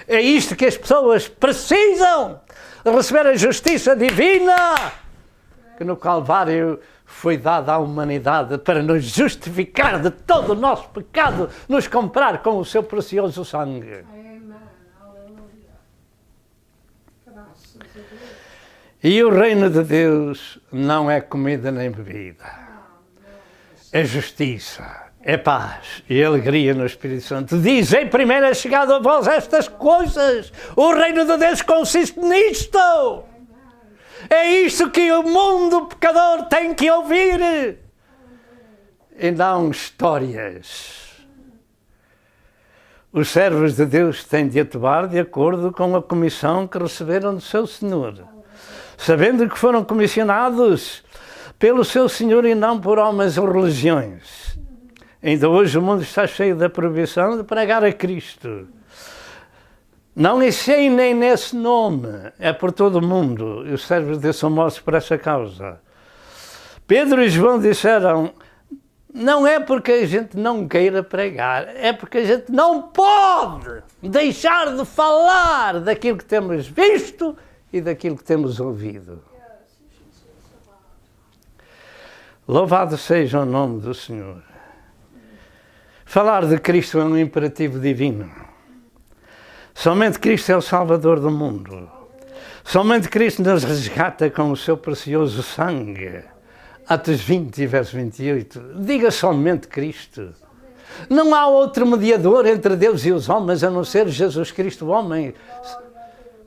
É isto que as pessoas precisam, receber a justiça divina, que no Calvário foi dada à humanidade para nos justificar de todo o nosso pecado, nos comprar com o seu precioso sangue. E o reino de Deus não é comida nem bebida, é justiça. É paz e alegria no Espírito Santo. Dizem primeiro: é chegado a vós estas coisas. O reino de Deus consiste nisto. É isto que o mundo pecador tem que ouvir. E não histórias. Os servos de Deus têm de atuar de acordo com a comissão que receberam do seu Senhor, sabendo que foram comissionados pelo seu Senhor e não por homens ou religiões. Ainda hoje o mundo está cheio da proibição de pregar a Cristo. Não ensinem nesse nome, é por todo o mundo. E os servos de Deus são mortos por essa causa. Pedro e João disseram: não é porque a gente não queira pregar, é porque a gente não pode deixar de falar daquilo que temos visto e daquilo que temos ouvido. Louvado seja o nome do Senhor. Falar de Cristo é um imperativo divino. Somente Cristo é o Salvador do mundo. Somente Cristo nos resgata com o seu precioso sangue. Atos 20, verso 28. Diga somente Cristo. Não há outro mediador entre Deus e os homens a não ser Jesus Cristo, o homem.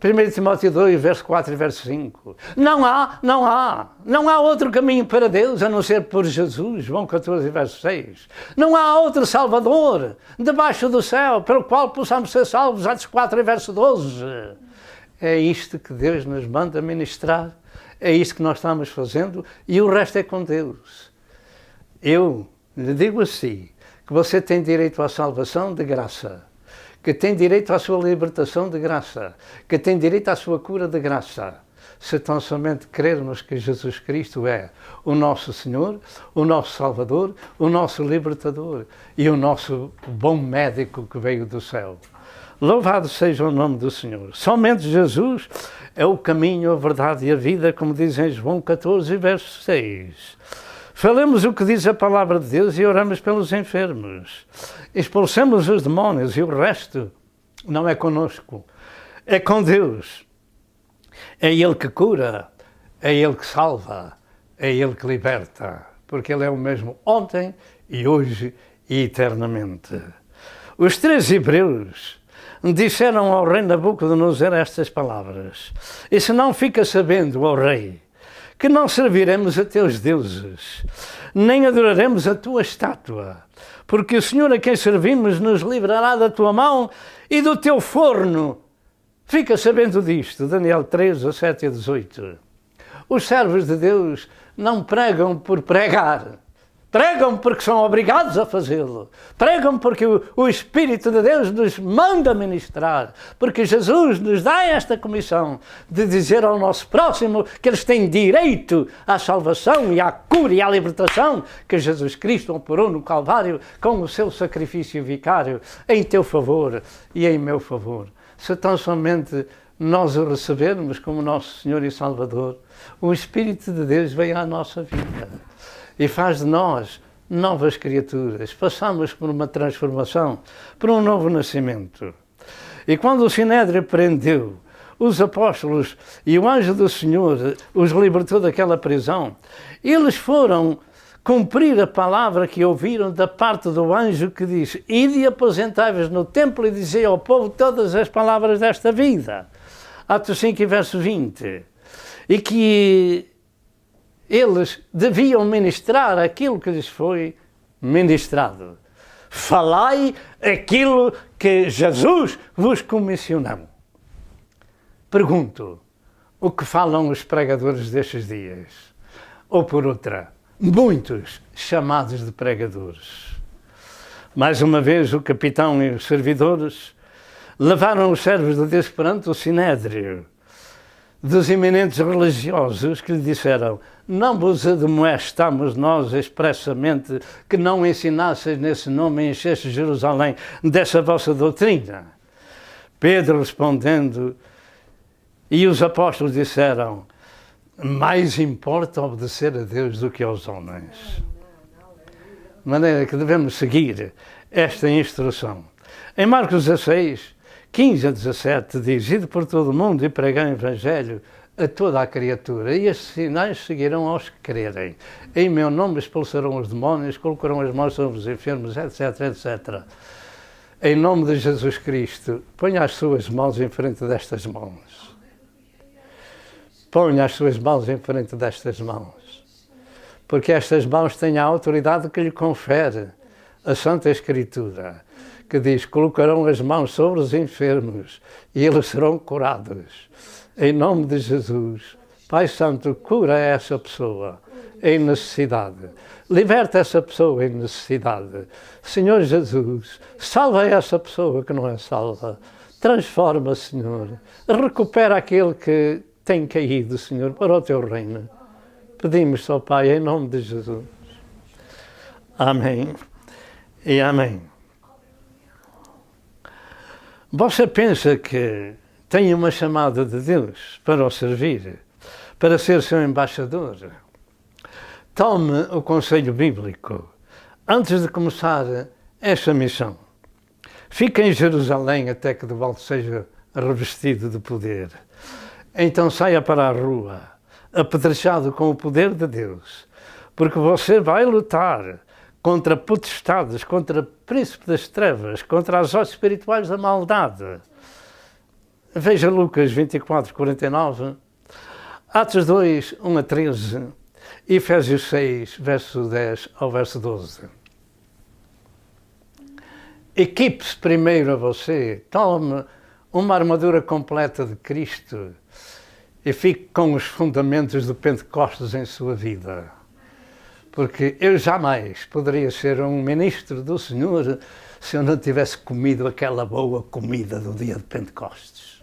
1 Timóteo 2, verso 4 e verso 5. Não há outro caminho para Deus a não ser por Jesus, João 14, verso 6. Não há outro Salvador debaixo do céu pelo qual possamos ser salvos, Atos 4 e verso 12. É isto que Deus nos manda ministrar, é isto que nós estamos fazendo e o resto é com Deus. Eu lhe digo assim, que você tem direito à salvação de graça, que tem direito à sua libertação de graça, que tem direito à sua cura de graça, se tão somente crermos que Jesus Cristo é o nosso Senhor, o nosso Salvador, o nosso Libertador e o nosso bom médico que veio do céu. Louvado seja o nome do Senhor. Somente Jesus é o caminho, a verdade e a vida, como diz em João 14, verso 6. Falemos o que diz a palavra de Deus e oramos pelos enfermos. Expulsemos os demónios e o resto não é conosco, é com Deus. É Ele que cura, é Ele que salva, é Ele que liberta, porque Ele é o mesmo ontem e hoje e eternamente. Os 3 hebreus disseram ao rei Nabucodonosor estas palavras: e se não fica sabendo, ó rei, que não serviremos a teus deuses, nem adoraremos a tua estátua, porque o Senhor a quem servimos nos livrará da tua mão e do teu forno. Fica sabendo disto, Daniel 3, 17 e 18. Os servos de Deus não pregam por pregar, pregam porque são obrigados a fazê-lo, pregam porque o Espírito de Deus nos manda ministrar, porque Jesus nos dá esta comissão de dizer ao nosso próximo que eles têm direito à salvação e à cura e à libertação que Jesus Cristo operou no Calvário com o seu sacrifício vicário em teu favor e em meu favor. Se tão somente nós o recebermos como nosso Senhor e Salvador, o Espírito de Deus vem à nossa vida e faz de nós novas criaturas. Passamos por uma transformação, por um novo nascimento. E quando o Sinédrio prendeu os apóstolos e o anjo do Senhor os libertou daquela prisão, eles foram cumprir a palavra que ouviram da parte do anjo que diz: ide e aposentai-vos no templo e dizei ao povo todas as palavras desta vida. Atos 5, verso 20. E que eles deviam ministrar aquilo que lhes foi ministrado. Falai aquilo que Jesus vos comissionou. Pergunto, o que falam os pregadores destes dias? Ou por outra, muitos chamados de pregadores. Mais uma vez o capitão e os servidores levaram os servos de Deus perante o Sinédrio dos eminentes religiosos que lhe disseram: não vos admoestamos nós expressamente que não ensinasseis nesse nome e encheste Jerusalém dessa vossa doutrina? Pedro respondendo, e os apóstolos disseram: mais importa obedecer a Deus do que aos homens. De maneira que devemos seguir esta instrução. Em Marcos 16, 15 a 17 diz: ide por todo o mundo e pregai o Evangelho a toda a criatura, e estes sinais seguirão aos que crerem. Em meu nome expulsarão os demónios, colocarão as mãos sobre os enfermos, etc, etc. Em nome de Jesus Cristo, ponha as suas mãos em frente destas mãos. Ponha as suas mãos em frente destas mãos. Porque estas mãos têm a autoridade que lhe confere a Santa Escritura, que diz: colocarão as mãos sobre os enfermos e eles serão curados. Em nome de Jesus, Pai Santo, cura essa pessoa em necessidade. Liberta essa pessoa em necessidade. Senhor Jesus, salva essa pessoa que não é salva. Transforma, Senhor. Recupera aquele que tem caído, Senhor, para o teu reino. Pedimos, ó Pai, em nome de Jesus. Amém e amém. Você pensa que tem uma chamada de Deus para o servir, para ser seu embaixador? Tome o conselho bíblico antes de começar esta missão. Fique em Jerusalém até que de volta seja revestido de poder. então saia para a rua, apedrechado com o poder de Deus, porque você vai lutar contra potestades, contra príncipe das trevas, contra as hostes espirituais da maldade. Veja Lucas 24, 49, Atos 2, 1 a 13, Efésios 6, verso 10 ao verso 12. Equipe-se primeiro a você, tome uma armadura completa de Cristo e fique com os fundamentos do Pentecostes em sua vida. Porque eu jamais poderia ser um ministro do Senhor se eu não tivesse comido aquela boa comida do dia de Pentecostes.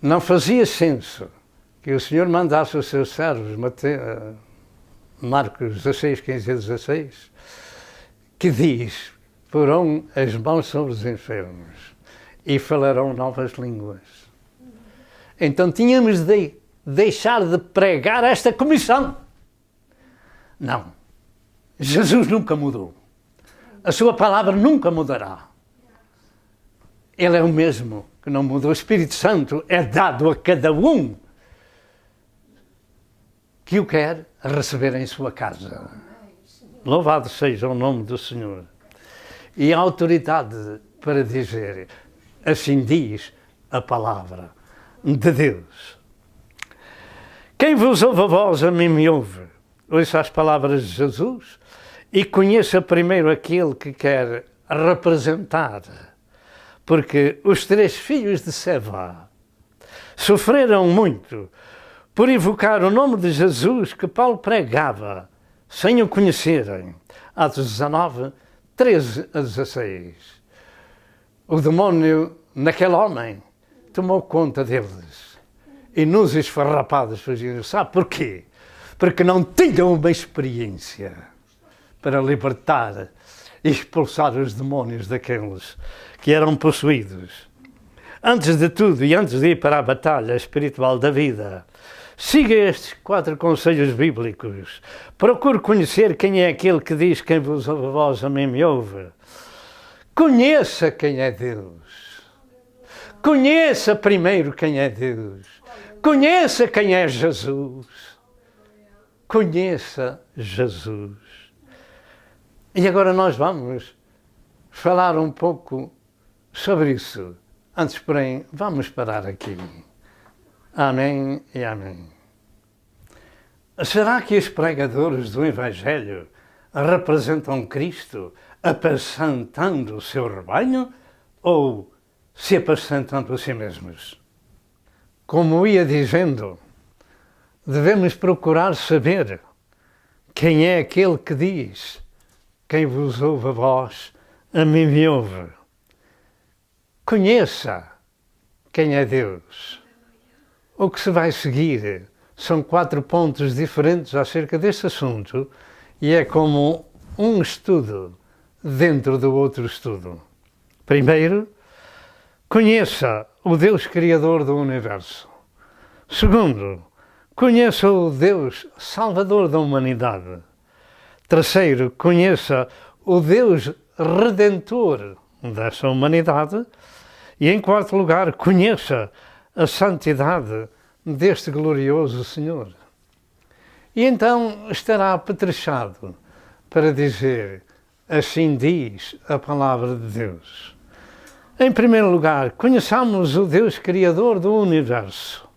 Não fazia senso que o Senhor mandasse os seus servos, Marcos 16, 15 a 16, que diz, porão as mãos sobre os enfermos e falarão novas línguas. Então tínhamos de deixar de pregar esta comissão. Não. Jesus nunca mudou. A sua palavra nunca mudará. Ele é o mesmo que não mudou. O Espírito Santo é dado a cada um que o quer receber em sua casa. Louvado seja o nome do Senhor. E a autoridade para dizer, assim diz a palavra de Deus. Quem vos ouve a vós, a mim me ouve. Ouça as palavras de Jesus e conheça primeiro aquele que quer representar. Porque os 3 filhos de Seva sofreram muito por invocar o nome de Jesus que Paulo pregava, sem o conhecerem. Atos 19, 13 a 16. O demónio, naquele homem, tomou conta deles. E nos esfarrapados faziam. Sabe porquê? Porque não tinham uma experiência para libertar e expulsar os demónios daqueles que eram possuídos. Antes de tudo e antes de ir para a batalha espiritual da vida, siga estes 4 conselhos bíblicos. Procure conhecer quem é aquele que diz quem vos ouve a vós, a mim me ouve. Conheça quem é Deus. Conheça primeiro quem é Deus. Conheça quem é Jesus. Conheça Jesus. E agora nós vamos falar um pouco sobre isso. Antes, porém, vamos parar aqui. Amém e amém. Será que os pregadores do Evangelho representam Cristo apacentando o seu rebanho ou se apacentando a si mesmos? Como ia dizendo, devemos procurar saber quem é aquele que diz: quem vos ouve a vós, a mim me ouve. Conheça quem é Deus. O que se vai seguir são 4 pontos diferentes acerca deste assunto e é como um estudo dentro do outro estudo. Primeiro, conheça o Deus Criador do Universo. Segundo, conheça o Deus Salvador da humanidade. Terceiro, conheça o Deus Redentor dessa humanidade. E em quarto lugar, conheça a santidade deste glorioso Senhor. E então estará apetrechado para dizer, assim diz a palavra de Deus. Em primeiro lugar, conheçamos o Deus Criador do Universo,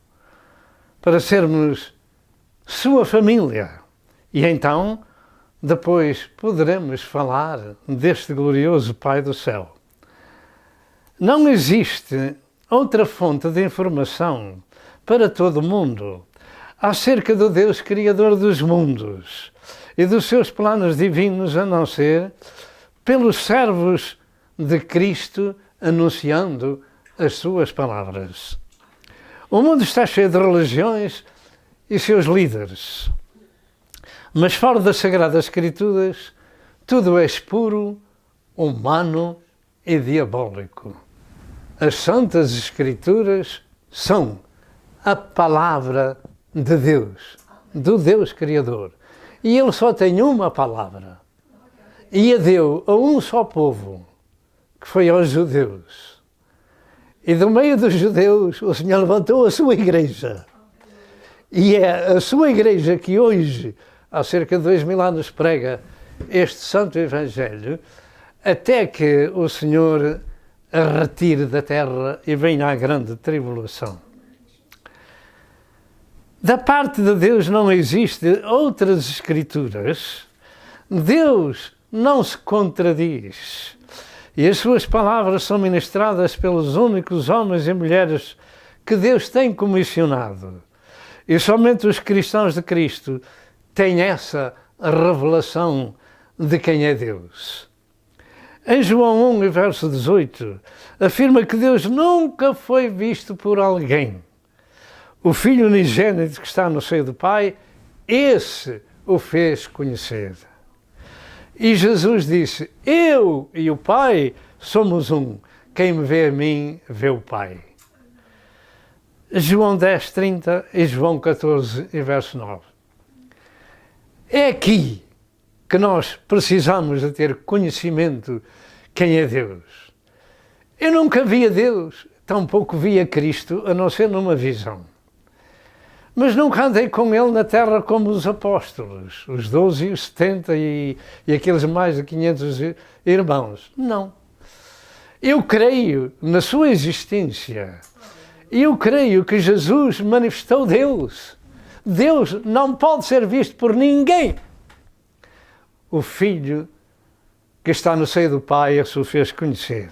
para sermos sua família. E então, depois poderemos falar deste glorioso Pai do céu. Não existe outra fonte de informação para todo o mundo acerca do Deus Criador dos mundos e dos seus planos divinos, a não ser pelos servos de Cristo anunciando as suas palavras. O mundo está cheio de religiões e seus líderes, mas fora das Sagradas Escrituras, tudo é espuro, humano e diabólico. As Santas Escrituras são a palavra de Deus, do Deus Criador. E Ele só tem uma palavra. E a deu a um só povo, que foi aos judeus. E do meio dos judeus, o Senhor levantou a sua igreja. E é a sua igreja que hoje, há cerca de 2000 anos, prega este santo Evangelho, até que o Senhor a retire da terra e venha a grande tribulação. Da parte de Deus não existe outras escrituras. Deus não se contradiz. E as suas palavras são ministradas pelos únicos homens e mulheres que Deus tem comissionado. E somente os cristãos de Cristo têm essa revelação de quem é Deus. Em João 1, verso 18, afirma que Deus nunca foi visto por alguém. O Filho unigênito que está no seio do Pai, esse o fez conhecer. E Jesus disse, eu e o Pai somos um. Quem me vê a mim, vê o Pai. João 10, 30 e João 14, verso 9. É aqui que nós precisamos de ter conhecimento quem é Deus. Eu nunca via Deus, tampouco via Cristo, a não ser numa visão. Mas nunca andei com ele na terra como os apóstolos, os 12 e os 70 e aqueles mais de 500 irmãos. Não. Eu creio na sua existência. Eu creio que Jesus manifestou Deus. Deus não pode ser visto por ninguém. O Filho que está no seio do Pai, se o fez conhecer.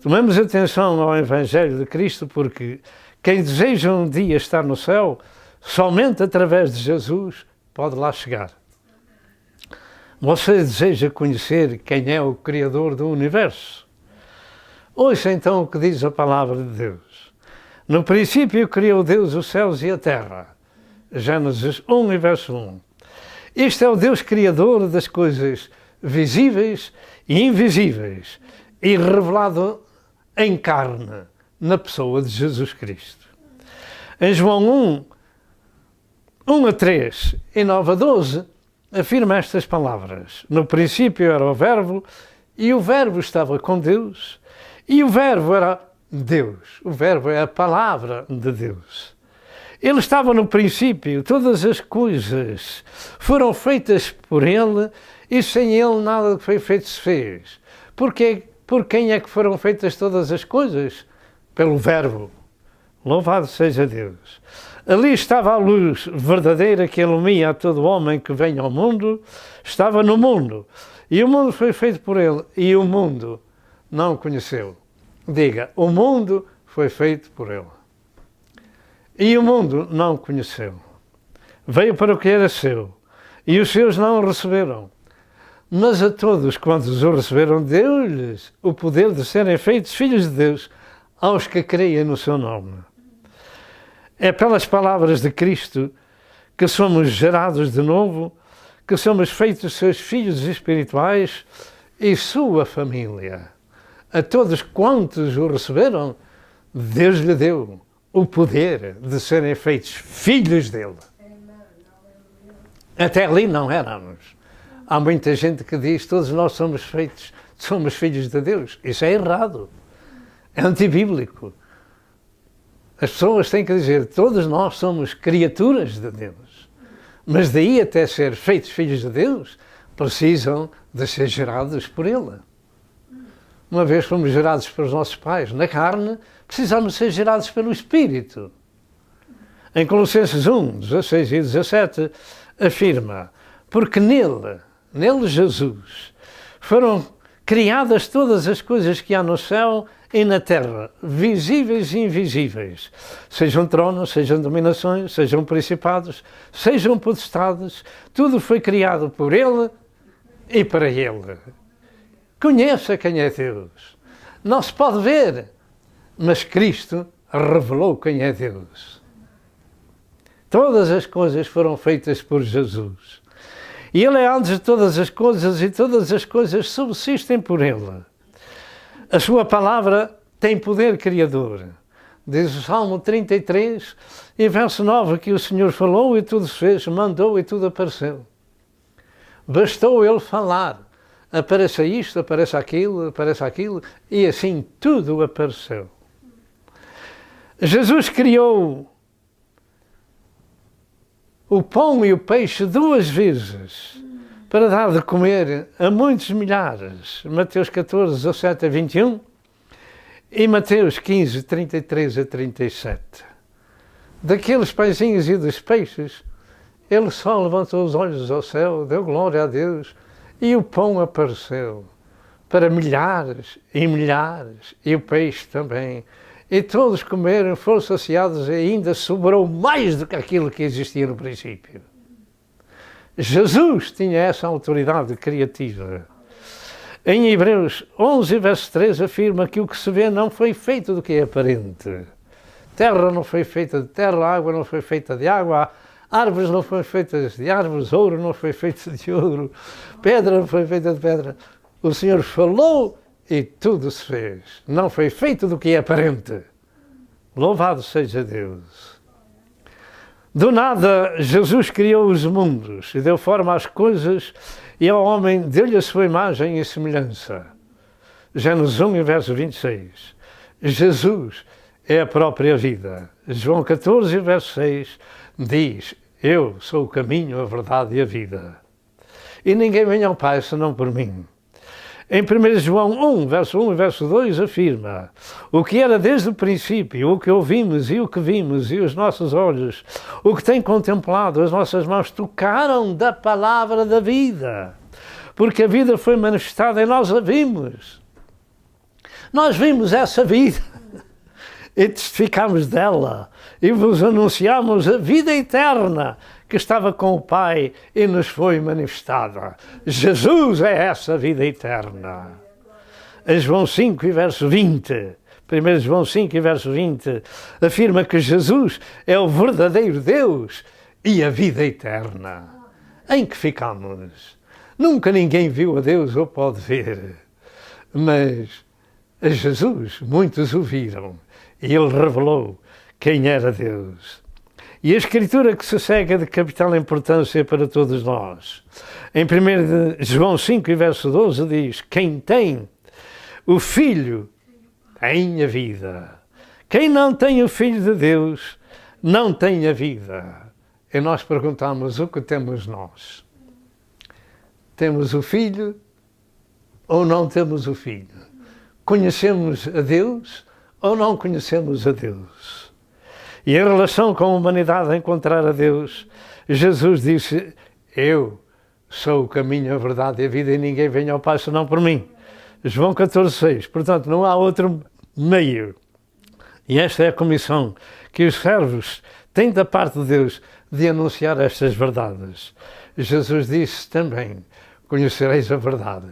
Tomemos atenção ao Evangelho de Cristo, porque quem deseja um dia estar no céu, somente através de Jesus pode lá chegar. Você deseja conhecer quem é o Criador do Universo? Ouça então o que diz a palavra de Deus. No princípio criou Deus os céus e a terra. Gênesis 1, verso 1. Este é o Deus Criador das coisas visíveis e invisíveis, e revelado em carne, na pessoa de Jesus Cristo. Em João 1 a 3 e 9 a 12, afirma estas palavras. No princípio era o Verbo, e o Verbo estava com Deus, e o Verbo era Deus. O Verbo é a palavra de Deus. Ele estava no princípio, todas as coisas foram feitas por Ele, e sem Ele nada que foi feito se fez. Por quem é que foram feitas todas as coisas? Pelo Verbo. Louvado seja Deus. Ali estava a luz verdadeira que ilumina a todo homem que vem ao mundo. Estava no mundo. E o mundo foi feito por Ele. E o mundo não o conheceu. Diga, o mundo foi feito por Ele. E o mundo não o conheceu. Veio para o que era seu. E os seus não o receberam. Mas a todos quantos o receberam, deu-lhes o poder de serem feitos filhos de Deus, aos que creem no seu nome. É pelas palavras de Cristo que somos gerados de novo, que somos feitos seus filhos espirituais e sua família. A todos quantos o receberam, Deus lhe deu o poder de serem feitos filhos dele. Até ali não éramos. Há muita gente que diz todos nós somos filhos de Deus. Isso é errado. É antibíblico. As pessoas têm que dizer todos nós somos criaturas de Deus. Mas daí até ser feitos filhos de Deus, precisam de ser gerados por Ele. Uma vez fomos gerados pelos nossos pais na carne, precisamos ser gerados pelo Espírito. Em Colossenses 1, 16 e 17, afirma, porque nele Jesus, foram criadas todas as coisas que há no céu e na terra, visíveis e invisíveis, sejam tronos, sejam dominações, sejam principados, sejam potestades, tudo foi criado por Ele e para Ele. Conheça quem é Deus. Não se pode ver, mas Cristo revelou quem é Deus. Todas as coisas foram feitas por Jesus. E Ele é antes de todas as coisas e todas as coisas subsistem por Ele. A sua palavra tem poder criador. Diz o Salmo 33, e verso 9, que o Senhor falou e tudo se fez, mandou e tudo apareceu. Bastou Ele falar. Apareça isto, apareça aquilo, e assim tudo apareceu. Jesus criou o pão e o peixe 2 vezes para dar de comer a muitos milhares. Mateus 14, 17 a 21 e Mateus 15, 33 a 37. Daqueles pãezinhos e dos peixes, ele só levantou os olhos ao céu, deu glória a Deus e o pão apareceu para milhares e milhares e o peixe também. E todos comeram, foram saciados e ainda sobrou mais do que aquilo que existia no princípio. Jesus tinha essa autoridade criativa. Em Hebreus 11, verso 3, afirma que o que se vê não foi feito do que é aparente. Terra não foi feita de terra, água não foi feita de água, árvores não foram feitas de árvores, ouro não foi feito de ouro, pedra não foi feita de pedra. O Senhor falou e tudo se fez. Não foi feito do que é aparente. Louvado seja Deus. Do nada, Jesus criou os mundos e deu forma às coisas e ao homem deu-lhe a sua imagem e semelhança. Gênesis 1, verso 26. Jesus é a própria vida. João 14, verso 6 diz: eu sou o caminho, a verdade e a vida. E ninguém vem ao Pai senão por mim. Em 1 João 1, verso 1 e verso 2 afirma: o que era desde o princípio, o que ouvimos e o que vimos e os nossos olhos, o que tem contemplado, as nossas mãos tocaram da palavra da vida. Porque a vida foi manifestada e nós a vimos. Nós vimos essa vida e testificamos dela e vos anunciamos a vida eterna que estava com o Pai e nos foi manifestada. Jesus é essa vida eterna. Em João 5 e verso 20, 1 João 5 e verso 20, afirma que Jesus é o verdadeiro Deus e a vida eterna. Em que ficamos? Nunca ninguém viu a Deus ou pode ver, mas a Jesus muitos o viram e ele revelou quem era Deus. E a Escritura que se segue é de capital importância para todos nós. Em 1 João 5 e verso 12 diz: quem tem o Filho tem a vida. Quem não tem o Filho de Deus não tem a vida. E nós perguntamos: o que temos nós? Temos o Filho ou não temos o Filho? Conhecemos a Deus ou não conhecemos a Deus? E em relação com a humanidade a encontrar a Deus, Jesus disse: eu sou o caminho, a verdade e a vida e ninguém vem ao Pai senão por mim. João 14,6. Portanto, não há outro meio. E esta é a comissão que os servos têm da parte de Deus de anunciar estas verdades. Jesus disse também: conhecereis a verdade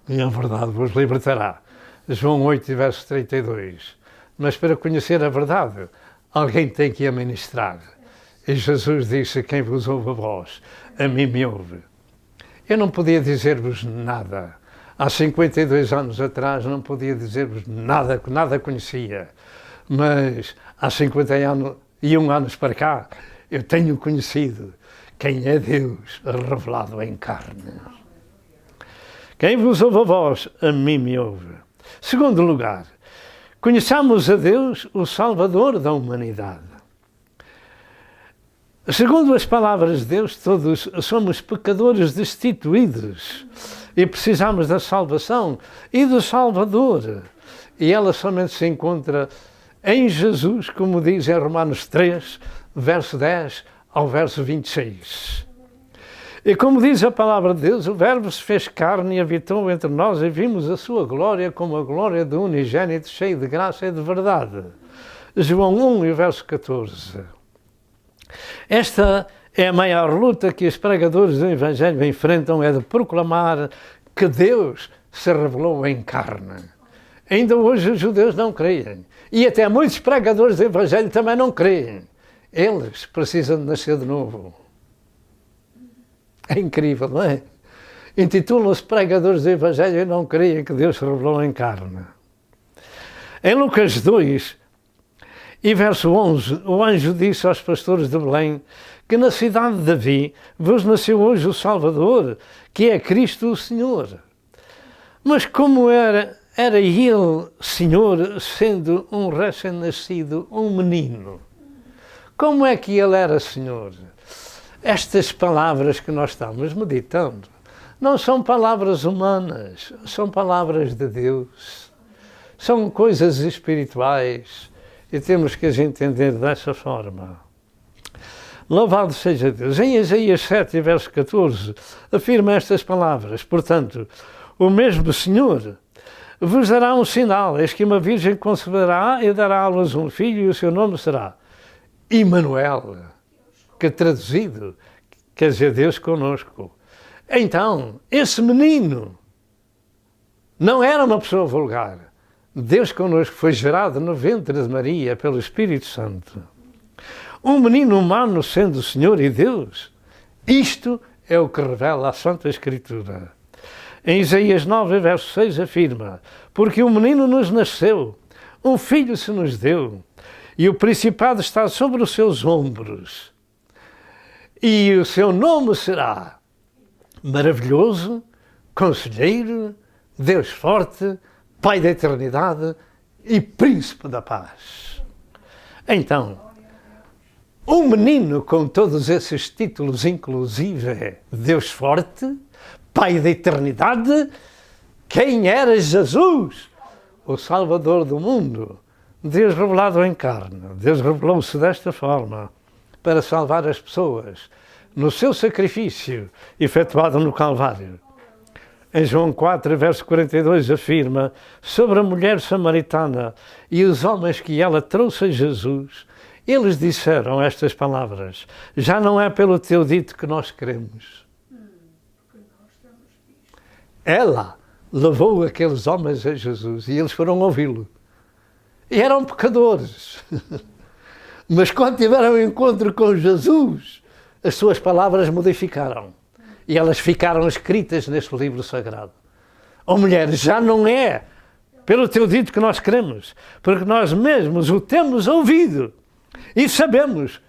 e a verdade vos libertará. João 8, verso 32. Mas para conhecer a verdade, alguém tem que a ministrar. E Jesus disse: quem vos ouve a vós, a mim me ouve. Eu não podia dizer-vos nada. Há 52 anos atrás não podia dizer-vos nada, que nada conhecia. Mas há 51 anos para cá, eu tenho conhecido quem é Deus revelado em carne. Quem vos ouve a vós, a mim me ouve. Segundo lugar, conheçamos a Deus, o Salvador da humanidade. Segundo as palavras de Deus, todos somos pecadores destituídos e precisamos da salvação e do Salvador. E ela somente se encontra em Jesus, como diz em Romanos 3, verso 10 ao verso 26. E como diz a palavra de Deus, o Verbo se fez carne e habitou entre nós e vimos a sua glória como a glória do unigênito, cheio de graça e de verdade. João 1 e verso 14. Esta é a maior luta que os pregadores do Evangelho enfrentam, é de proclamar que Deus se revelou em carne. Ainda hoje os judeus não creem. E até muitos pregadores do Evangelho também não creem. Eles precisam de nascer de novo. É incrível, não é? Intitulam-se pregadores do Evangelho e não creem que Deus se revelou em carne. Em Lucas 2 e verso 11, o anjo disse aos pastores de Belém que na cidade de Davi vos nasceu hoje o Salvador, que é Cristo o Senhor. Mas como era era ele, Senhor, sendo um recém-nascido, um menino. Como é que ele era Senhor? Estas palavras que nós estamos meditando não são palavras humanas, são palavras de Deus. São coisas espirituais e temos que as entender dessa forma. Louvado seja Deus. Em Isaías 7, verso 14, afirma estas palavras. Portanto, o mesmo Senhor vos dará um sinal. Eis que uma virgem conceberá e dará à luz um filho e o seu nome será Emanuel, que traduzido quer dizer Deus conosco. Então, esse menino não era uma pessoa vulgar. Deus conosco foi gerado no ventre de Maria pelo Espírito Santo. Um menino humano sendo o Senhor e Deus. Isto é o que revela a Santa Escritura. Em Isaías 9, verso 6 afirma: porque um menino nos nasceu, um filho se nos deu, e o principado está sobre os seus ombros. E o seu nome será Maravilhoso, Conselheiro, Deus Forte, Pai da Eternidade e Príncipe da Paz. Então, um menino com todos esses títulos, inclusive é Deus Forte, Pai da Eternidade, quem era Jesus, o Salvador do mundo, Deus revelado em carne. Deus revelou-se desta forma para salvar as pessoas no seu sacrifício efetuado no Calvário. Em João 4, verso 42, afirma sobre a mulher samaritana e os homens que ela trouxe a Jesus. Eles disseram estas palavras: já não é pelo teu dito que nós queremos. Ela levou aqueles homens a Jesus e eles foram ouvi-lo. E eram pecadores. Mas quando tiveram um encontro com Jesus, as suas palavras modificaram. E elas ficaram escritas neste livro sagrado. Oh mulher, já não é pelo teu dito que nós queremos, porque nós mesmos o temos ouvido. E sabemos,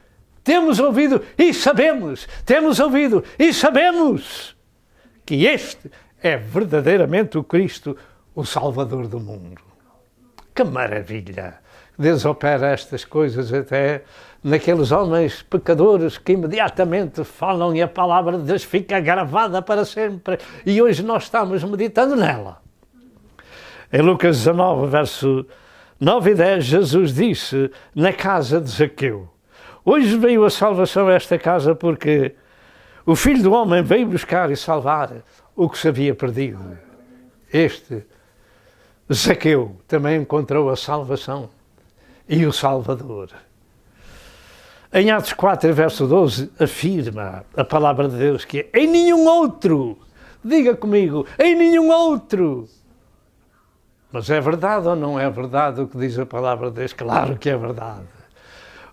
temos ouvido e sabemos, temos ouvido e sabemos que este é verdadeiramente o Cristo, o Salvador do mundo. Que maravilha! Deus opera estas coisas até naqueles homens pecadores que imediatamente falam e a palavra de Deus fica gravada para sempre. E hoje nós estamos meditando nela. Em Lucas 19, verso 9 e 10, Jesus disse na casa de Zaqueu: hoje veio a salvação a esta casa porque o Filho do Homem veio buscar e salvar o que se havia perdido. Este Zaqueu também encontrou a salvação e o Salvador. Em Atos 4, verso 12, afirma a palavra de Deus que em nenhum outro, diga comigo, em nenhum outro. Mas é verdade ou não é verdade o que diz a palavra de Deus? Claro que é verdade.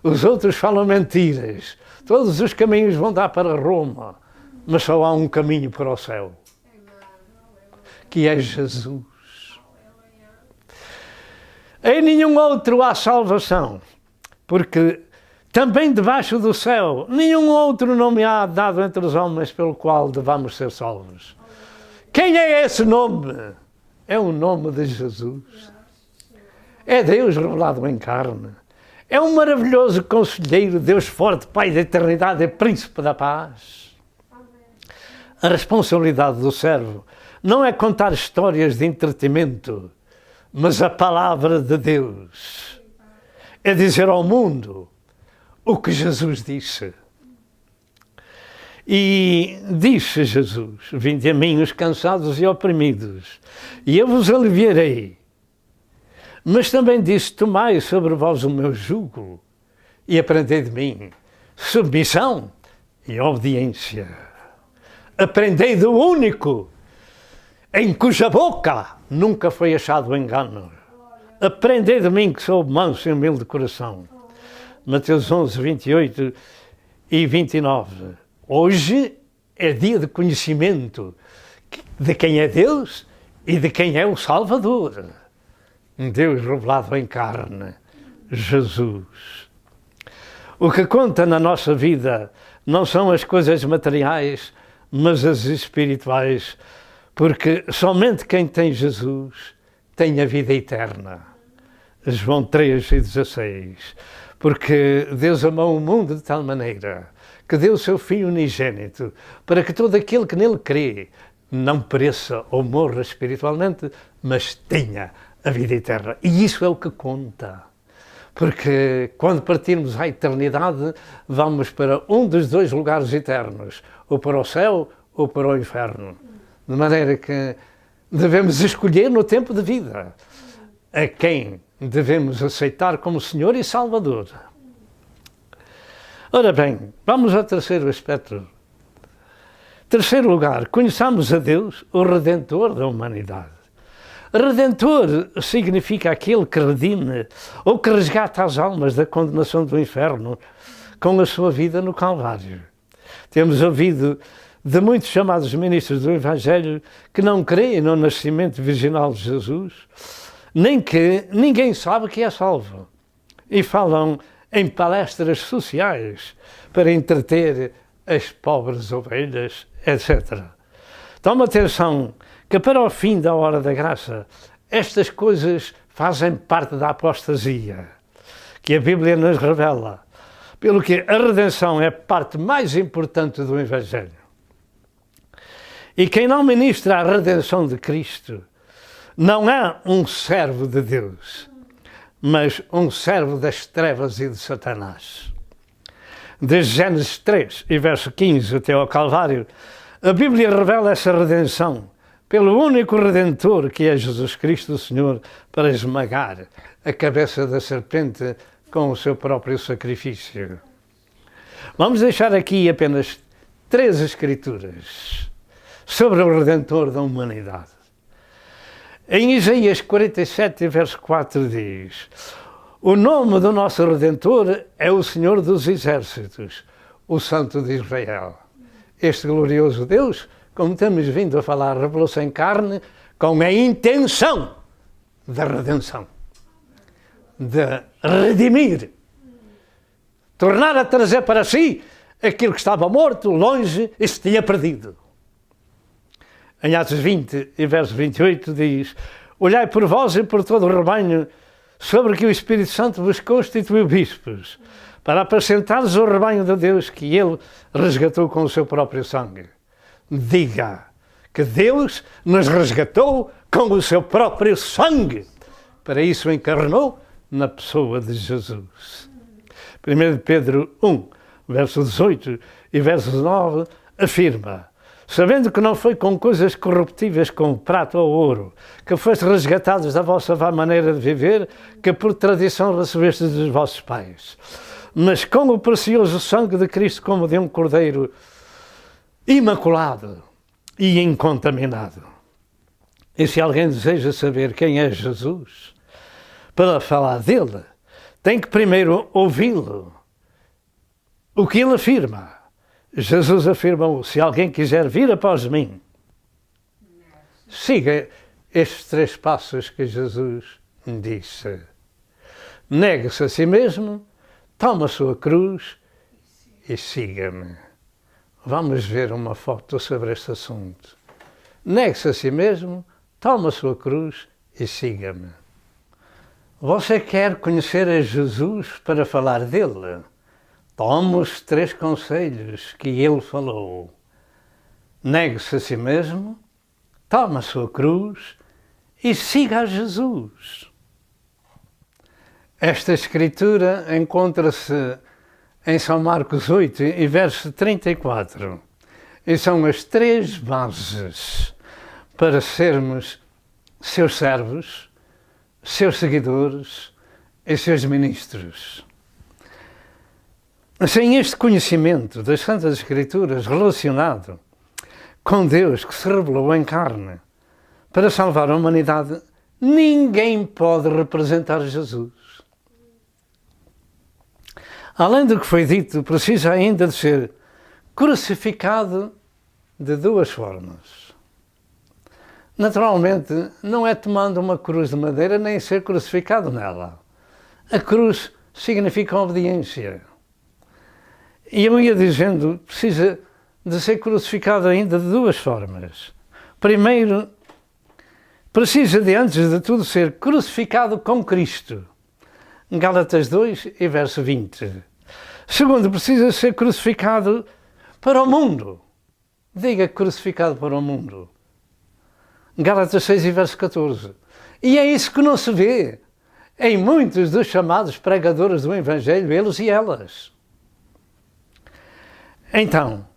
Os outros falam mentiras. Todos os caminhos vão dar para Roma, mas só há um caminho para o céu, que é Jesus. Em nenhum outro há salvação, porque também debaixo do céu nenhum outro nome há dado entre os homens pelo qual devamos ser salvos. Quem é esse nome? É o nome de Jesus. É Deus revelado em carne. É um maravilhoso conselheiro, Deus forte, Pai da eternidade e Príncipe da paz. A responsabilidade do servo não é contar histórias de entretenimento, mas a palavra de Deus é dizer ao mundo o que Jesus disse. E disse Jesus: vinde a mim os cansados e oprimidos, e eu vos aliviarei. Mas também disse: tomai sobre vós o meu jugo e aprendei de mim submissão e obediência. Aprendei do único em cuja boca nunca foi achado engano. Aprendei de mim que sou manso e humilde de coração. Mateus 11, 28 e 29. Hoje é dia de conhecimento de quem é Deus e de quem é o Salvador. Um Deus revelado em carne, Jesus. O que conta na nossa vida não são as coisas materiais, mas as espirituais, porque somente quem tem Jesus tem a vida eterna. João 3,16. Porque Deus amou o mundo de tal maneira que deu o seu Filho unigênito para que todo aquele que nele crê não pereça ou morra espiritualmente, mas tenha a vida eterna. E isso é o que conta. Porque quando partirmos à eternidade, vamos para um dos dois lugares eternos, ou para o céu ou para o inferno. De maneira que devemos escolher no tempo de vida a quem devemos aceitar como Senhor e Salvador. Ora bem, vamos ao terceiro aspecto. Terceiro lugar, conheçamos a Deus, o Redentor da humanidade. Redentor significa aquele que redime ou que resgata as almas da condenação do inferno com a sua vida no Calvário. Temos ouvido de muitos chamados ministros do Evangelho que não creem no nascimento virginal de Jesus, nem que ninguém sabe que é salvo. E falam em palestras sociais para entreter as pobres ovelhas, etc. Toma atenção que para o fim da hora da graça, estas coisas fazem parte da apostasia, que a Bíblia nos revela, pelo que a redenção é a parte mais importante do Evangelho. E quem não ministra a redenção de Cristo não é um servo de Deus, mas um servo das trevas e de Satanás. Desde Gênesis 3 e verso 15 até ao Calvário, a Bíblia revela essa redenção pelo único Redentor que é Jesus Cristo, o Senhor, para esmagar a cabeça da serpente com o seu próprio sacrifício. Vamos deixar aqui apenas 3 escrituras sobre o Redentor da humanidade. Em Isaías 47, verso 4 diz: o nome do nosso Redentor é o Senhor dos Exércitos, o Santo de Israel. Este glorioso Deus, como temos vindo a falar, revelou-se em carne com a intenção da redenção, de redimir, tornar a trazer para si aquilo que estava morto, longe e se tinha perdido. Em Atos 20 e verso 28 diz: olhai por vós e por todo o rebanho, sobre que o Espírito Santo vos constituiu bispos, para apacentares o rebanho de Deus que ele resgatou com o seu próprio sangue. Diga que Deus nos resgatou com o seu próprio sangue. Para isso encarnou na pessoa de Jesus. 1 Pedro 1, verso 18 e verso 9 afirma: sabendo que não foi com coisas corruptíveis como prata ou ouro, que foste resgatados da vossa vã maneira de viver, que por tradição recebestes dos vossos pais, mas com o precioso sangue de Cristo, como de um cordeiro imaculado e incontaminado. E se alguém deseja saber quem é Jesus, para falar dele, tem que primeiro ouvi-lo. O que ele afirma? Jesus afirmou: se alguém quiser vir após mim, siga estes 3 passos que Jesus disse. Negue-se a si mesmo, toma a sua cruz e siga-me. Vamos ver uma foto sobre este assunto. Negue-se a si mesmo, toma a sua cruz e siga-me. Você quer conhecer a Jesus para falar dele? Tome os 3 conselhos que ele falou. Negue-se a si mesmo, tome a sua cruz e siga a Jesus. Esta escritura encontra-se em São Marcos 8 e verso 34. E são as 3 bases para sermos seus servos, seus seguidores e seus ministros. Sem este conhecimento das Santas Escrituras relacionado com Deus que se revelou em carne para salvar a humanidade, ninguém pode representar Jesus. Além do que foi dito, precisa ainda de ser crucificado de 2 formas. Naturalmente, não é tomando uma cruz de madeira nem ser crucificado nela. A cruz significa obediência. E eu ia dizendo, precisa de ser crucificado ainda de 2 formas. Primeiro, precisa de, antes de tudo, ser crucificado com Cristo. Gálatas 2 e verso 20. Segundo, precisa ser crucificado para o mundo. Diga crucificado para o mundo. Gálatas 6 e verso 14. E é isso que não se vê em muitos dos chamados pregadores do Evangelho, eles e elas. Então,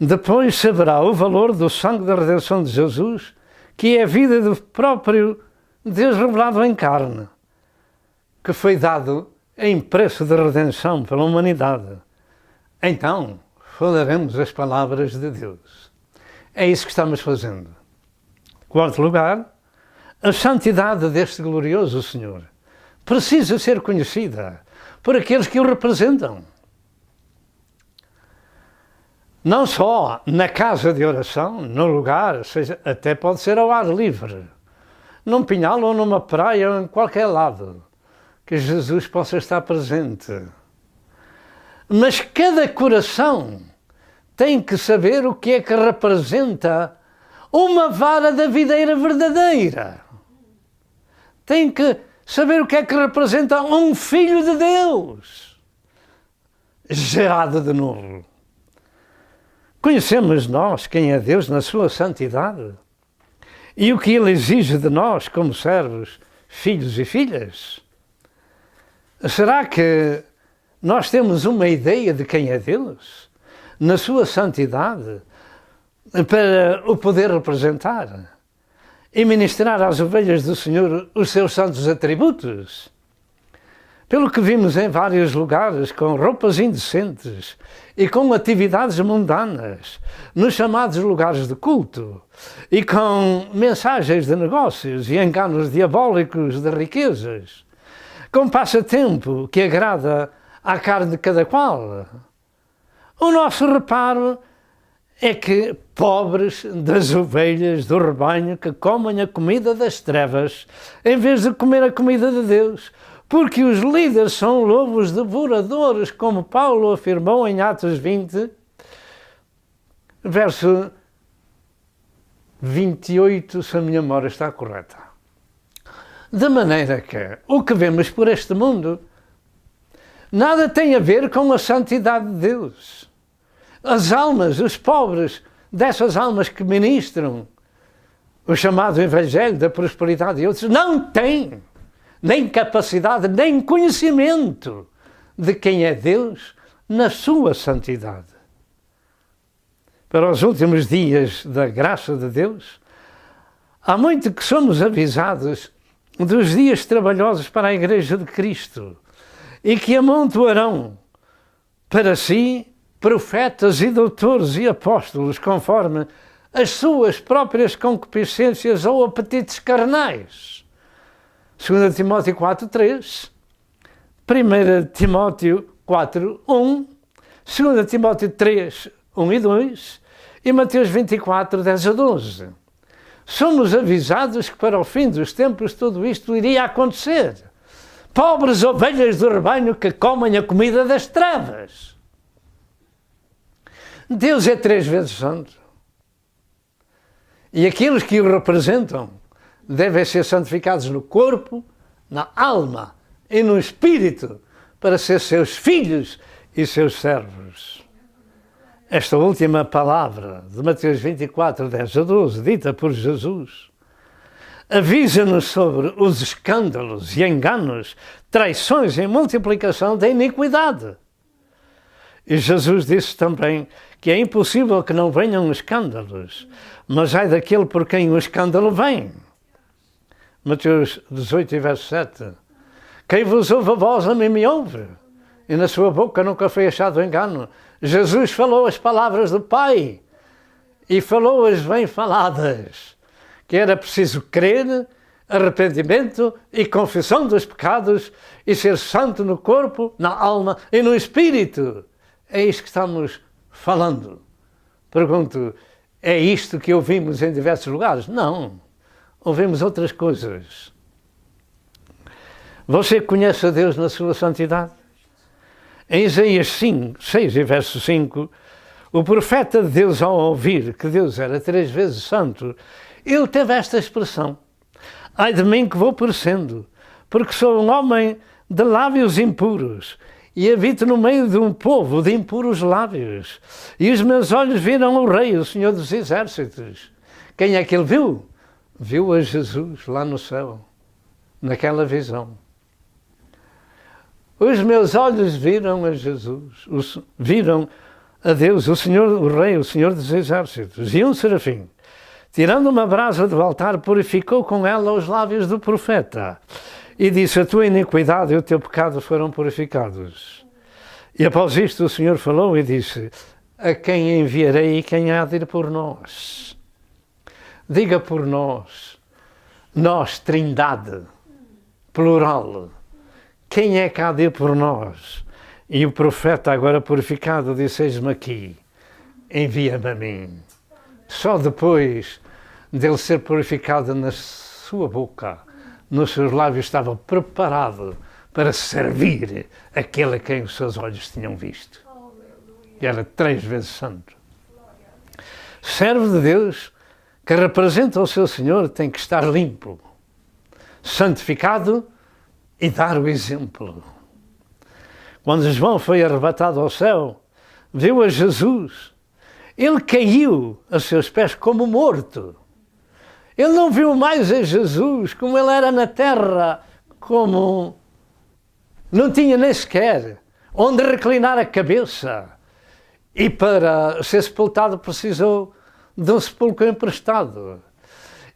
depois saberá o valor do sangue da redenção de Jesus, que é a vida do próprio Deus revelado em carne, que foi dado em preço de redenção pela humanidade. Então, falaremos as palavras de Deus. É isso que estamos fazendo. Quarto lugar, a santidade deste glorioso Senhor precisa ser conhecida por aqueles que o representam. Não só na casa de oração, no lugar, seja, até pode ser ao ar livre, num pinhal ou numa praia ou em qualquer lado, que Jesus possa estar presente. Mas cada coração tem que saber o que é que representa uma vara da videira verdadeira. Tem que saber o que é que representa um filho de Deus, gerado de novo. Conhecemos nós quem é Deus na sua santidade e o que Ele exige de nós como servos, filhos e filhas? Será que nós temos uma ideia de quem é Deus na sua santidade para o poder representar e ministrar às ovelhas do Senhor os seus santos atributos? Pelo que vimos em vários lugares, com roupas indecentes e com atividades mundanas, nos chamados lugares de culto, e com mensagens de negócios e enganos diabólicos de riquezas, com passatempo que agrada à carne de cada qual. O nosso reparo é que pobres das ovelhas do rebanho que comem a comida das trevas, em vez de comer a comida de Deus, porque os líderes são lobos devoradores, como Paulo afirmou em Atos 20, verso 28, se a minha memória está correta. De maneira que o que vemos por este mundo nada tem a ver com a santidade de Deus. As almas, os pobres dessas almas que ministram o chamado Evangelho da prosperidade e outros, não têm nem capacidade, nem conhecimento de quem é Deus na sua santidade. Para os últimos dias da graça de Deus, há muito que somos avisados dos dias trabalhosos para a Igreja de Cristo e que amontoarão para si profetas e doutores e apóstolos conforme as suas próprias concupiscências ou apetites carnais. 2 Timóteo 4:3, 1 Timóteo 4:1, 2 Timóteo 3:1 e 2 e Mateus 24:10-12. Somos avisados que para o fim dos tempos tudo isto iria acontecer. Pobres ovelhas do rebanho que comem a comida das trevas. Deus é 3 vezes santo. E aqueles que o representam devem ser santificados no corpo, na alma e no espírito, para ser seus filhos e seus servos. Esta última palavra de Mateus 24:10-12, dita por Jesus, avisa-nos sobre os escândalos e enganos, traições e multiplicação da iniquidade. E Jesus disse também que é impossível que não venham escândalos, mas ai daquele por quem o escândalo vem. Mateus 18, verso 7. Quem vos ouve a vós, a mim me ouve, e na sua boca nunca foi achado engano. Jesus falou as palavras do Pai, e falou-as bem faladas, que era preciso crer, arrependimento e confissão dos pecados, e ser santo no corpo, na alma e no espírito. É isto que estamos falando. Pergunto, é isto que ouvimos em diversos lugares? Não. Ouvimos outras coisas. Você conhece a Deus na sua santidade? Em Isaías 6 e verso 5, o profeta de Deus, ao ouvir que Deus era 3 vezes santo, ele teve esta expressão: ai de mim que vou perecendo, porque sou um homem de lábios impuros e habito no meio de um povo de impuros lábios. E os meus olhos viram o Rei, o Senhor dos Exércitos. Quem é que ele viu? Viu a Jesus lá no céu, naquela visão. Os meus olhos viram a Jesus, viram a Deus, o Senhor, o Rei, o Senhor dos Exércitos. E um serafim, tirando uma brasa do altar, purificou com ela os lábios do profeta. E disse, a tua iniquidade e o teu pecado foram purificados. E após isto o Senhor falou e disse, a quem enviarei e quem há de ir por nós? Diga por nós, Trindade, plural. Quem é que há de ir por nós? E o profeta, agora purificado, disse, eis-me aqui, envia-me a mim. Só depois dele ser purificado na sua boca, nos seus lábios, estava preparado para servir aquele a quem os seus olhos tinham visto. E era 3 vezes santo. Servo de Deus que representa o seu Senhor tem que estar limpo, santificado e dar o exemplo. Quando João foi arrebatado ao céu, viu a Jesus. Ele caiu a seus pés como morto. Ele não viu mais a Jesus como ele era na terra, como não tinha nem sequer onde reclinar a cabeça. E para ser sepultado precisou de um sepulcro emprestado.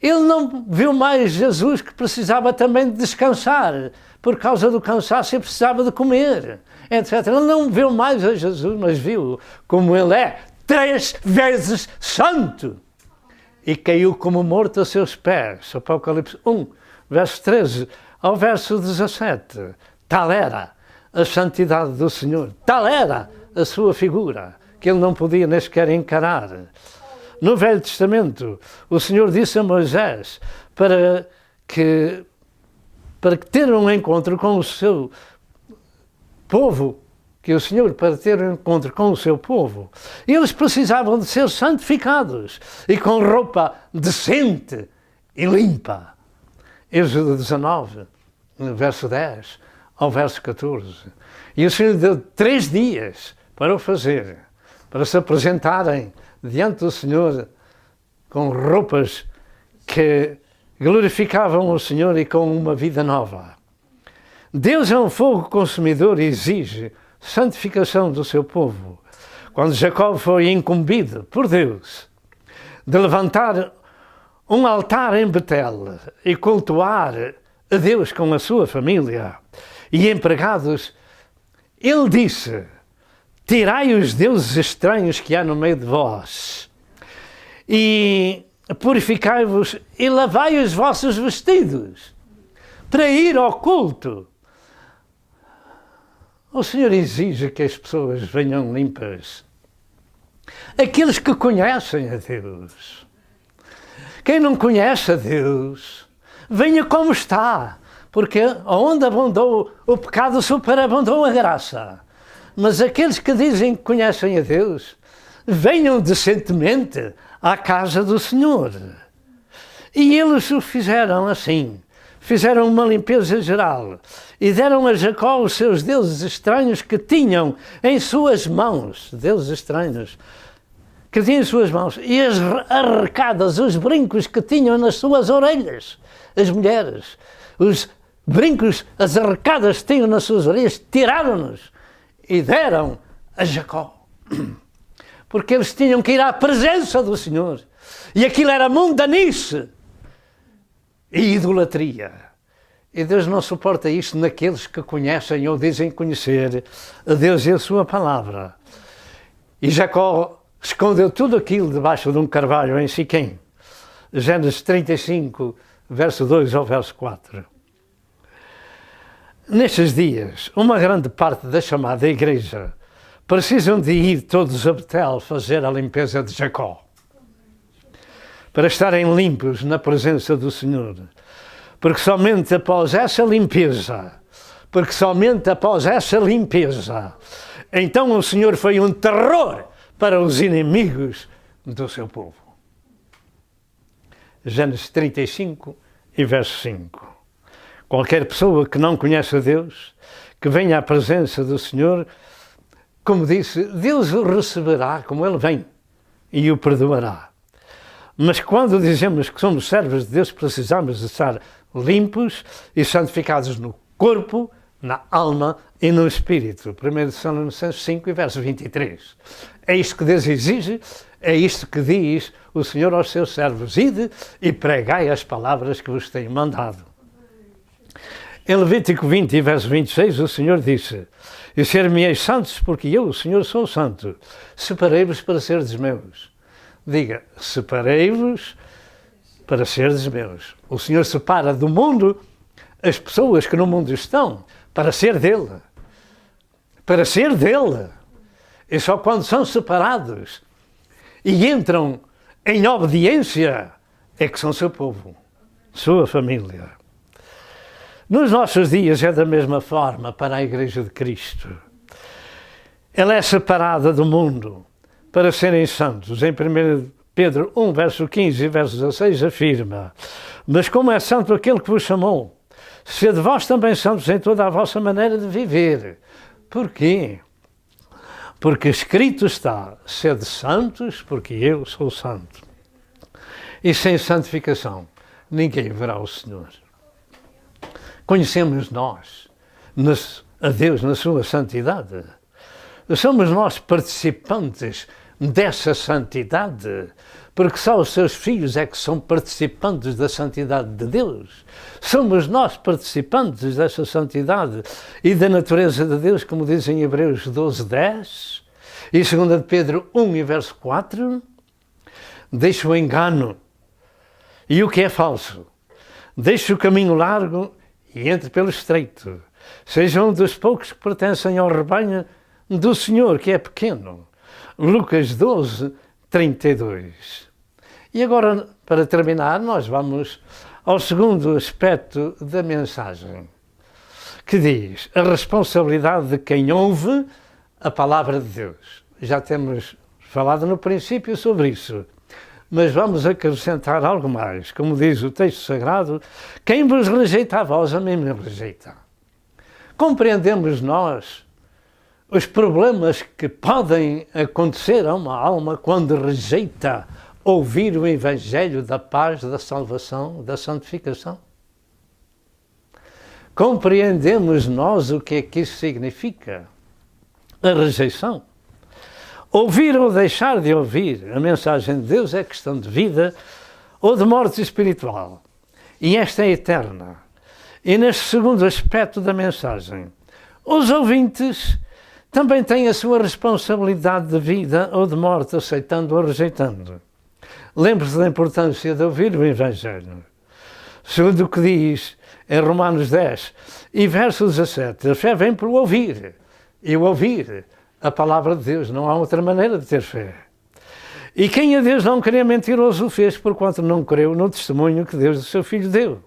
Ele não viu mais Jesus, que precisava também de descansar, por causa do cansaço e precisava de comer, etc. Ele não viu mais a Jesus, mas viu como ele é 3 vezes santo. E caiu como morto a seus pés. Apocalipse 1, verso 13 ao verso 17. Tal era a santidade do Senhor, tal era a sua figura, que ele não podia nem sequer encarar. No Velho Testamento, o Senhor disse a Moisés para que ter um encontro com o seu povo, que o Senhor, para ter um encontro com o seu povo, eles precisavam de ser santificados e com roupa decente e limpa. Êxodo 19, verso 10 ao verso 14. E o Senhor deu 3 dias para o fazer, para se apresentarem diante do Senhor com roupas que glorificavam o Senhor e com uma vida nova. Deus é um fogo consumidor e exige santificação do seu povo. Quando Jacó foi incumbido por Deus de levantar um altar em Betel e cultuar a Deus com a sua família e empregados, ele disse, tirai os deuses estranhos que há no meio de vós e purificai-vos e lavai os vossos vestidos para ir ao culto. O Senhor exige que as pessoas venham limpas. Aqueles que conhecem a Deus. Quem não conhece a Deus, venha como está, porque onde abundou o pecado, superabundou a graça. Mas aqueles que dizem que conhecem a Deus, venham decentemente à casa do Senhor. E eles o fizeram assim. Fizeram uma limpeza geral e deram a Jacó os seus deuses estranhos que tinham em suas mãos, deuses estranhos, que tinham em suas mãos, e as arrecadas, os brincos que tinham nas suas orelhas, as mulheres, os brincos, as arrecadas que tinham nas suas orelhas, tiraram-nos e deram a Jacó. Porque eles tinham que ir à presença do Senhor, e aquilo era mundanice e idolatria. E Deus não suporta isto naqueles que conhecem ou dizem conhecer a Deus e a sua palavra. E Jacó escondeu tudo aquilo debaixo de um carvalho em Siquém. Gênesis 35, verso 2 ao verso 4. Nestes dias, uma grande parte da chamada igreja precisam de ir todos a Betel fazer a limpeza de Jacó, para estarem limpos na presença do Senhor. Porque somente após essa limpeza, então o Senhor foi um terror para os inimigos do seu povo. Gênesis 35, e verso 5. Qualquer pessoa que não conhece a Deus, que venha à presença do Senhor, como disse, Deus o receberá como Ele vem e o perdoará. Mas quando dizemos que somos servos de Deus, precisamos de estar limpos e santificados no corpo, na alma e no espírito. 1 Tessalonicenses 5 e verso 23. É isto que Deus exige, é isto que diz o Senhor aos seus servos: ide e pregai as palavras que vos tenho mandado. Em Levítico 20 e verso 26, o Senhor disse: e ser-me-eis santos, porque eu, o Senhor, sou santo. Separei-vos para seres meus. Diga, separei-vos para seres meus. O Senhor separa do mundo as pessoas que no mundo estão para ser dele. Para ser dele. E só quando são separados e entram em obediência é que são seu povo, sua família. Nos nossos dias é da mesma forma para a Igreja de Cristo. Ela é separada do mundo para serem santos. Em 1 Pedro 1, verso 15 e verso 16 afirma: mas como é santo aquele que vos chamou, sede vós também santos em toda a vossa maneira de viver. Porquê? Porque escrito está: sede santos, porque eu sou santo. E sem santificação ninguém verá o Senhor. Conhecemos nós a Deus na sua santidade? Somos nós participantes dessa santidade? Porque só os seus filhos é que são participantes da santidade de Deus. Somos nós participantes dessa santidade e da natureza de Deus, como diz em Hebreus 12, 10 e 2 Pedro 1 e verso 4. Deixe o engano e o que é falso. Deixe o caminho largo e entre pelo estreito. Seja um dos poucos que pertencem ao rebanho do Senhor, que é pequeno. Lucas 12, 32. E agora, para terminar, nós vamos ao segundo aspecto da mensagem, que diz a responsabilidade de quem ouve a palavra de Deus. Já temos falado no princípio sobre isso, mas vamos acrescentar algo mais. Como diz o texto sagrado: quem vos rejeita a vós, a mim me rejeita. Compreendemos nós os problemas que podem acontecer a uma alma quando rejeita ouvir o Evangelho da paz, da salvação, da santificação? Compreendemos nós o que é que isso significa? A rejeição. Ouvir ou deixar de ouvir a mensagem de Deus é questão de vida ou de morte espiritual. E esta é eterna. E neste segundo aspecto da mensagem, os ouvintes também têm a sua responsabilidade de vida ou de morte, aceitando ou rejeitando. Lembre-se da importância de ouvir o Evangelho. Segundo o que diz em Romanos 10 e verso 17, a fé vem por ouvir, e o ouvir a palavra de Deus. Não há outra maneira de ter fé. E quem a Deus não crê, mentiroso o fez, porquanto não creu no testemunho que Deus do seu Filho deu.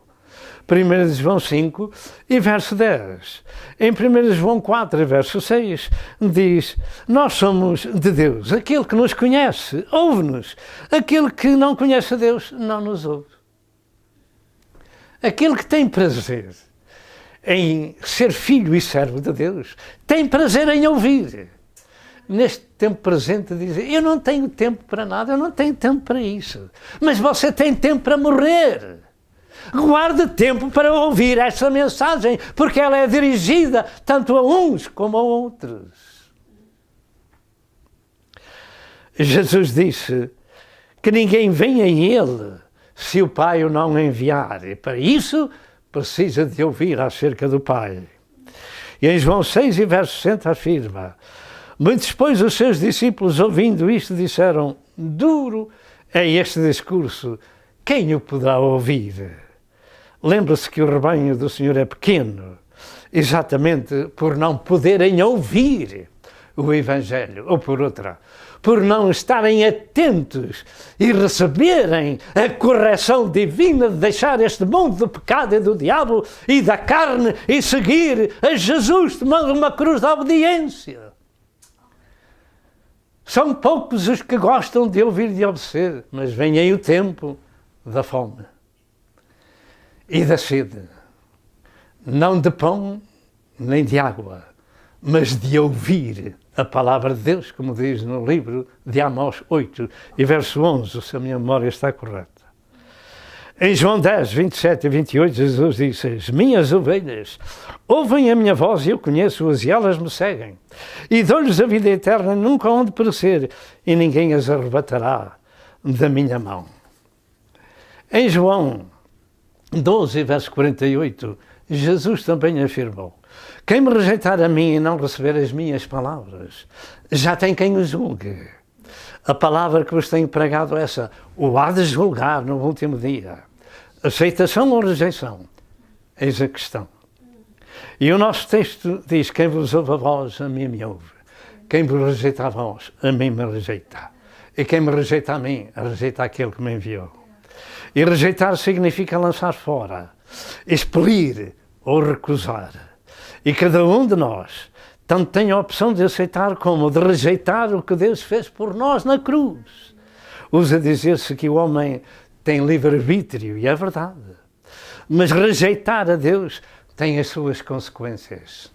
1 João 5 e verso 10. Em 1 João 4 e verso 6 diz: nós somos de Deus. Aquele que nos conhece, ouve-nos. Aquele que não conhece a Deus, não nos ouve. Aquele que tem prazer em ser filho e servo de Deus, tem prazer em ouvir. Neste tempo presente dizer: eu não tenho tempo para nada, eu não tenho tempo para isso. Mas você tem tempo para morrer. Guarde tempo para ouvir essa mensagem, porque ela é dirigida tanto a uns como a outros. Jesus disse que ninguém vem a Ele se o Pai o não enviar, e para isso precisa de ouvir acerca do Pai. E em João 6 e verso 60 afirma: muitos, pois, os seus discípulos, ouvindo isto, disseram: duro é este discurso, quem o poderá ouvir? Lembre-se que o rebanho do Senhor é pequeno, exatamente por não poderem ouvir o Evangelho, ou por outra, por não estarem atentos e receberem a correção divina de deixar este mundo do pecado e do diabo e da carne e seguir a Jesus tomando uma cruz da obediência. São poucos os que gostam de ouvir e de obedecer, mas vem aí o tempo da fome. e da sede, não de pão nem de água, mas de ouvir a palavra de Deus, como diz no livro de Amós 8 e verso 11, se a minha memória está correta. Em João 10, 27 e 28, Jesus disse: as minhas ovelhas ouvem a minha voz e eu conheço-as e elas me seguem. E dou-lhes a vida eterna, nunca hão de perecer, e ninguém as arrebatará da minha mão. Em João 12, verso 48, Jesus também afirmou: quem me rejeitar a mim e não receber as minhas palavras, já tem quem o julgue. A palavra que vos tenho pregado é essa: o há de julgar no último dia. Aceitação ou rejeição? Eis a questão. E o nosso texto diz: quem vos ouve a vós, a mim me ouve. Quem vos rejeita a vós, a mim me rejeita. E quem me rejeita a mim, rejeita aquele que me enviou. E rejeitar significa lançar fora, expelir ou recusar. E cada um de nós tanto tem a opção de aceitar como de rejeitar o que Deus fez por nós na cruz. Usa dizer-se que o homem tem livre-arbítrio, e é verdade. Mas rejeitar a Deus tem as suas consequências.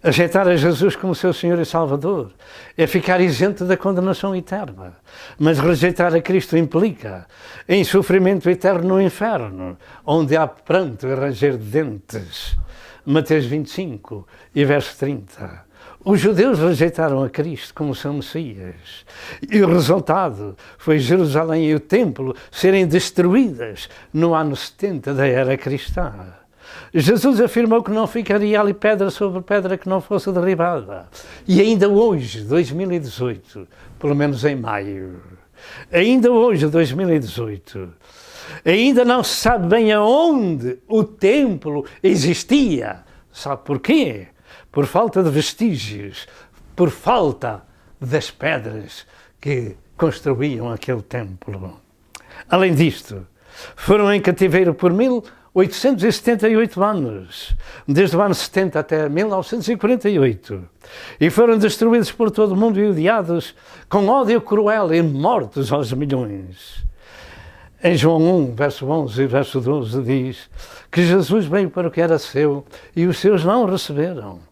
Aceitar a Jesus como seu Senhor e Salvador é ficar isento da condenação eterna. Mas rejeitar a Cristo implica em sofrimento eterno no inferno, onde há pranto e ranger de dentes. Mateus 25 e verso 30. Os judeus rejeitaram a Cristo como seu Messias. E o resultado foi Jerusalém e o templo serem destruídas no ano 70 da era cristã. Jesus afirmou que não ficaria ali pedra sobre pedra que não fosse derribada. E ainda hoje, 2018, pelo menos em maio, ainda hoje, 2018, ainda não se sabe bem aonde o templo existia. Sabe porquê? Por falta de vestígios, por falta das pedras que construíam aquele templo. Além disto, foram em cativeiro por 1878 anos, desde o ano 70 até 1948, e foram destruídos por todo o mundo e odiados com ódio cruel e mortos aos milhões. Em João 1, verso 11 e verso 12 diz que Jesus veio para o que era seu e os seus não o receberam.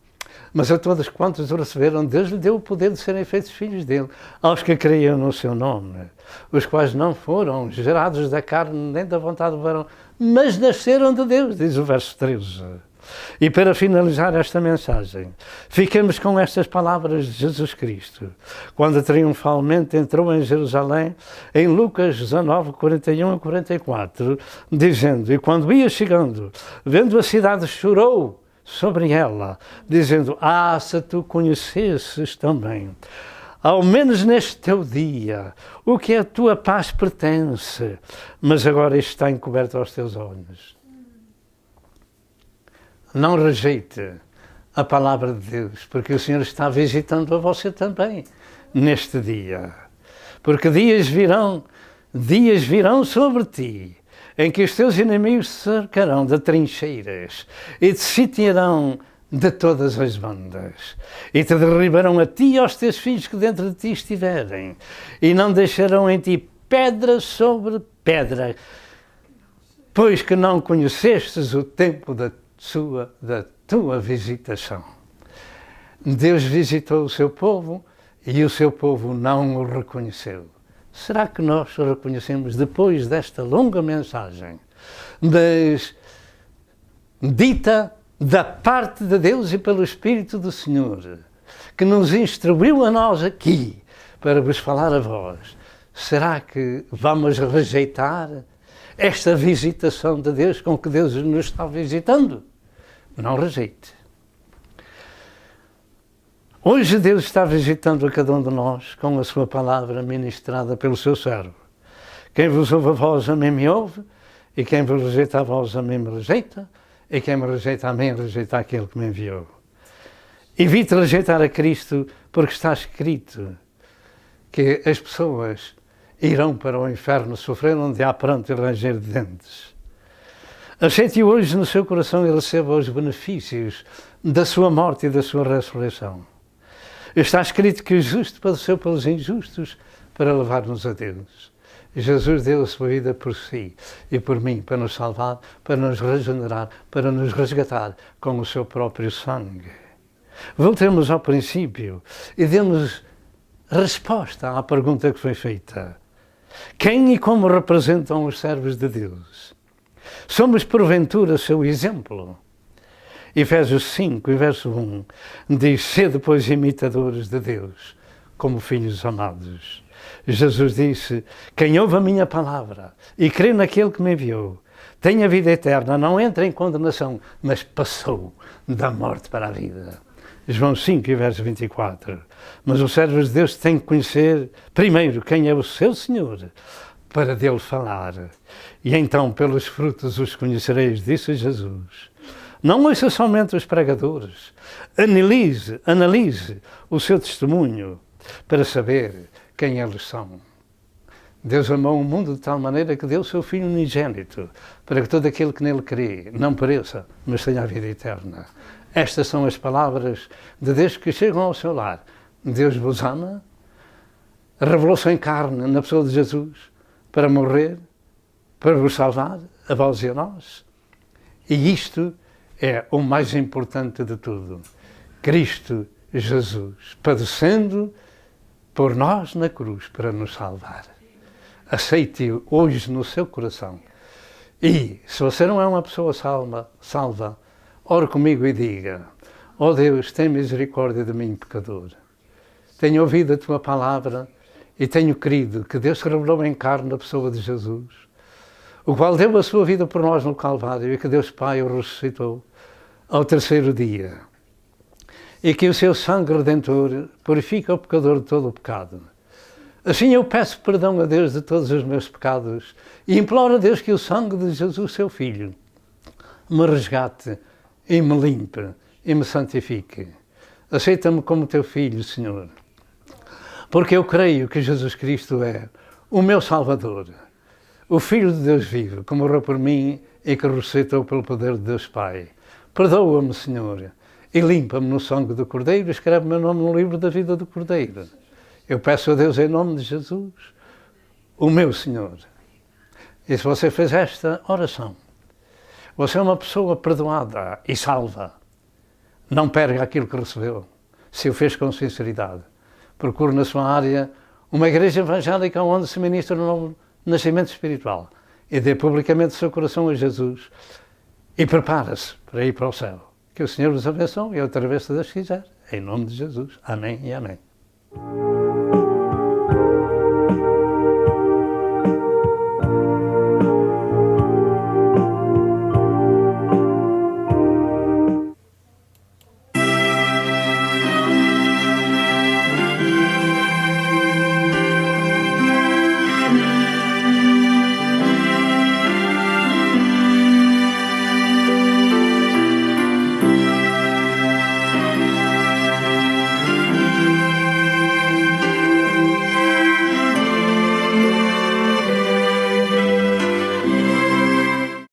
Mas a todos quantos o receberam, Deus lhe deu o poder de serem feitos filhos dele, aos que creiam no seu nome, os quais não foram gerados da carne nem da vontade do varão, mas nasceram de Deus, diz o verso 13. E para finalizar esta mensagem, fiquemos com estas palavras de Jesus Cristo, quando triunfalmente entrou em Jerusalém, em Lucas 19, 41 a 44, dizendo: e quando ia chegando, vendo a cidade, chorou sobre ela, dizendo: ah, se tu conhecesses também, ao menos neste teu dia, o que a tua paz pertence, mas agora está encoberto aos teus olhos. Não rejeite a palavra de Deus, porque o Senhor está visitando a você também neste dia. Porque dias virão sobre ti, em que os teus inimigos te cercarão de trincheiras e te sitiarão de todas as bandas, e te derribarão a ti e aos teus filhos que dentro de ti estiverem, e não deixarão em ti pedra sobre pedra, pois que não conhecestes o tempo da tua visitação. Deus visitou o seu povo e o seu povo não o reconheceu. Será que nós o reconhecemos depois desta longa mensagem, dita da parte de Deus e pelo Espírito do Senhor, que nos instruiu a nós aqui para vos falar a vós? Será que vamos rejeitar esta visitação de Deus com que Deus nos está visitando? Não rejeite. Hoje Deus está visitando a cada um de nós com a sua palavra ministrada pelo seu servo. Quem vos ouve a vós, a mim me ouve, e quem vos rejeita a vós, a mim me rejeita, e quem me rejeita a mim, rejeita aquele que me enviou. Evite rejeitar a Cristo, porque está escrito que as pessoas irão para o inferno sofrer onde há pranto e ranger de dentes. Aceite-o hoje no seu coração e receba os benefícios da sua morte e da sua ressurreição. Está escrito que o justo padeceu pelos injustos para levar-nos a Deus. Jesus deu a sua vida por si e por mim, para nos salvar, para nos regenerar, para nos resgatar com o seu próprio sangue. Voltemos ao princípio e demos resposta à pergunta que foi feita. Quem e como representam os servos de Deus? Somos, porventura, seu exemplo? Efésios 5, verso 1, diz: sede, pois, imitadores de Deus, como filhos amados. Jesus disse: quem ouve a minha palavra e crê naquele que me enviou, tem a vida eterna, não entra em condenação, mas passou da morte para a vida. João 5, verso 24. Mas os servos de Deus têm que conhecer, primeiro, quem é o seu Senhor, para dele falar. E então, pelos frutos os conhecereis, disse Jesus. Não ouça somente os pregadores. Analise o seu testemunho para saber quem eles são. Deus amou o mundo de tal maneira que deu o seu Filho unigênito, para que todo aquele que nele crê não pereça, mas tenha a vida eterna. Estas são as palavras de Deus que chegam ao seu lar. Deus vos ama, revelou-se em carne na pessoa de Jesus para morrer, para vos salvar, a vós e a nós. E isto é o mais importante de tudo. Cristo Jesus, padecendo por nós na cruz para nos salvar. Aceite-o hoje no seu coração. E, se você não é uma pessoa salva, ore comigo e diga: ó Deus, tem misericórdia de mim, pecador. Tenho ouvido a tua palavra e tenho crido que Deus se revelou em carne na pessoa de Jesus, o qual deu a sua vida por nós no Calvário e que Deus Pai o ressuscitou ao terceiro dia. E que o seu sangue redentor purifica o pecador de todo o pecado. Assim eu peço perdão a Deus de todos os meus pecados e imploro a Deus que o sangue de Jesus, seu Filho, me resgate e me limpe e me santifique. Aceita-me como teu Filho, Senhor, porque eu creio que Jesus Cristo é o meu Salvador, o Filho de Deus vivo, que morreu por mim e que ressuscitou pelo poder de Deus Pai. Perdoa-me, Senhor, e limpa-me no sangue do Cordeiro, escreve meu nome no livro da vida do Cordeiro. Eu peço a Deus em nome de Jesus, o meu Senhor. E se você fez esta oração, você é uma pessoa perdoada e salva. Não perca aquilo que recebeu, se o fez com sinceridade. Procure na sua área uma igreja evangélica onde se ministra o novo nascimento espiritual e dê publicamente o seu coração a Jesus e prepara-se para ir para o céu. Que o Senhor os abençoe e outra vez, se Deus quiser. Em nome de Jesus. Amém e amém.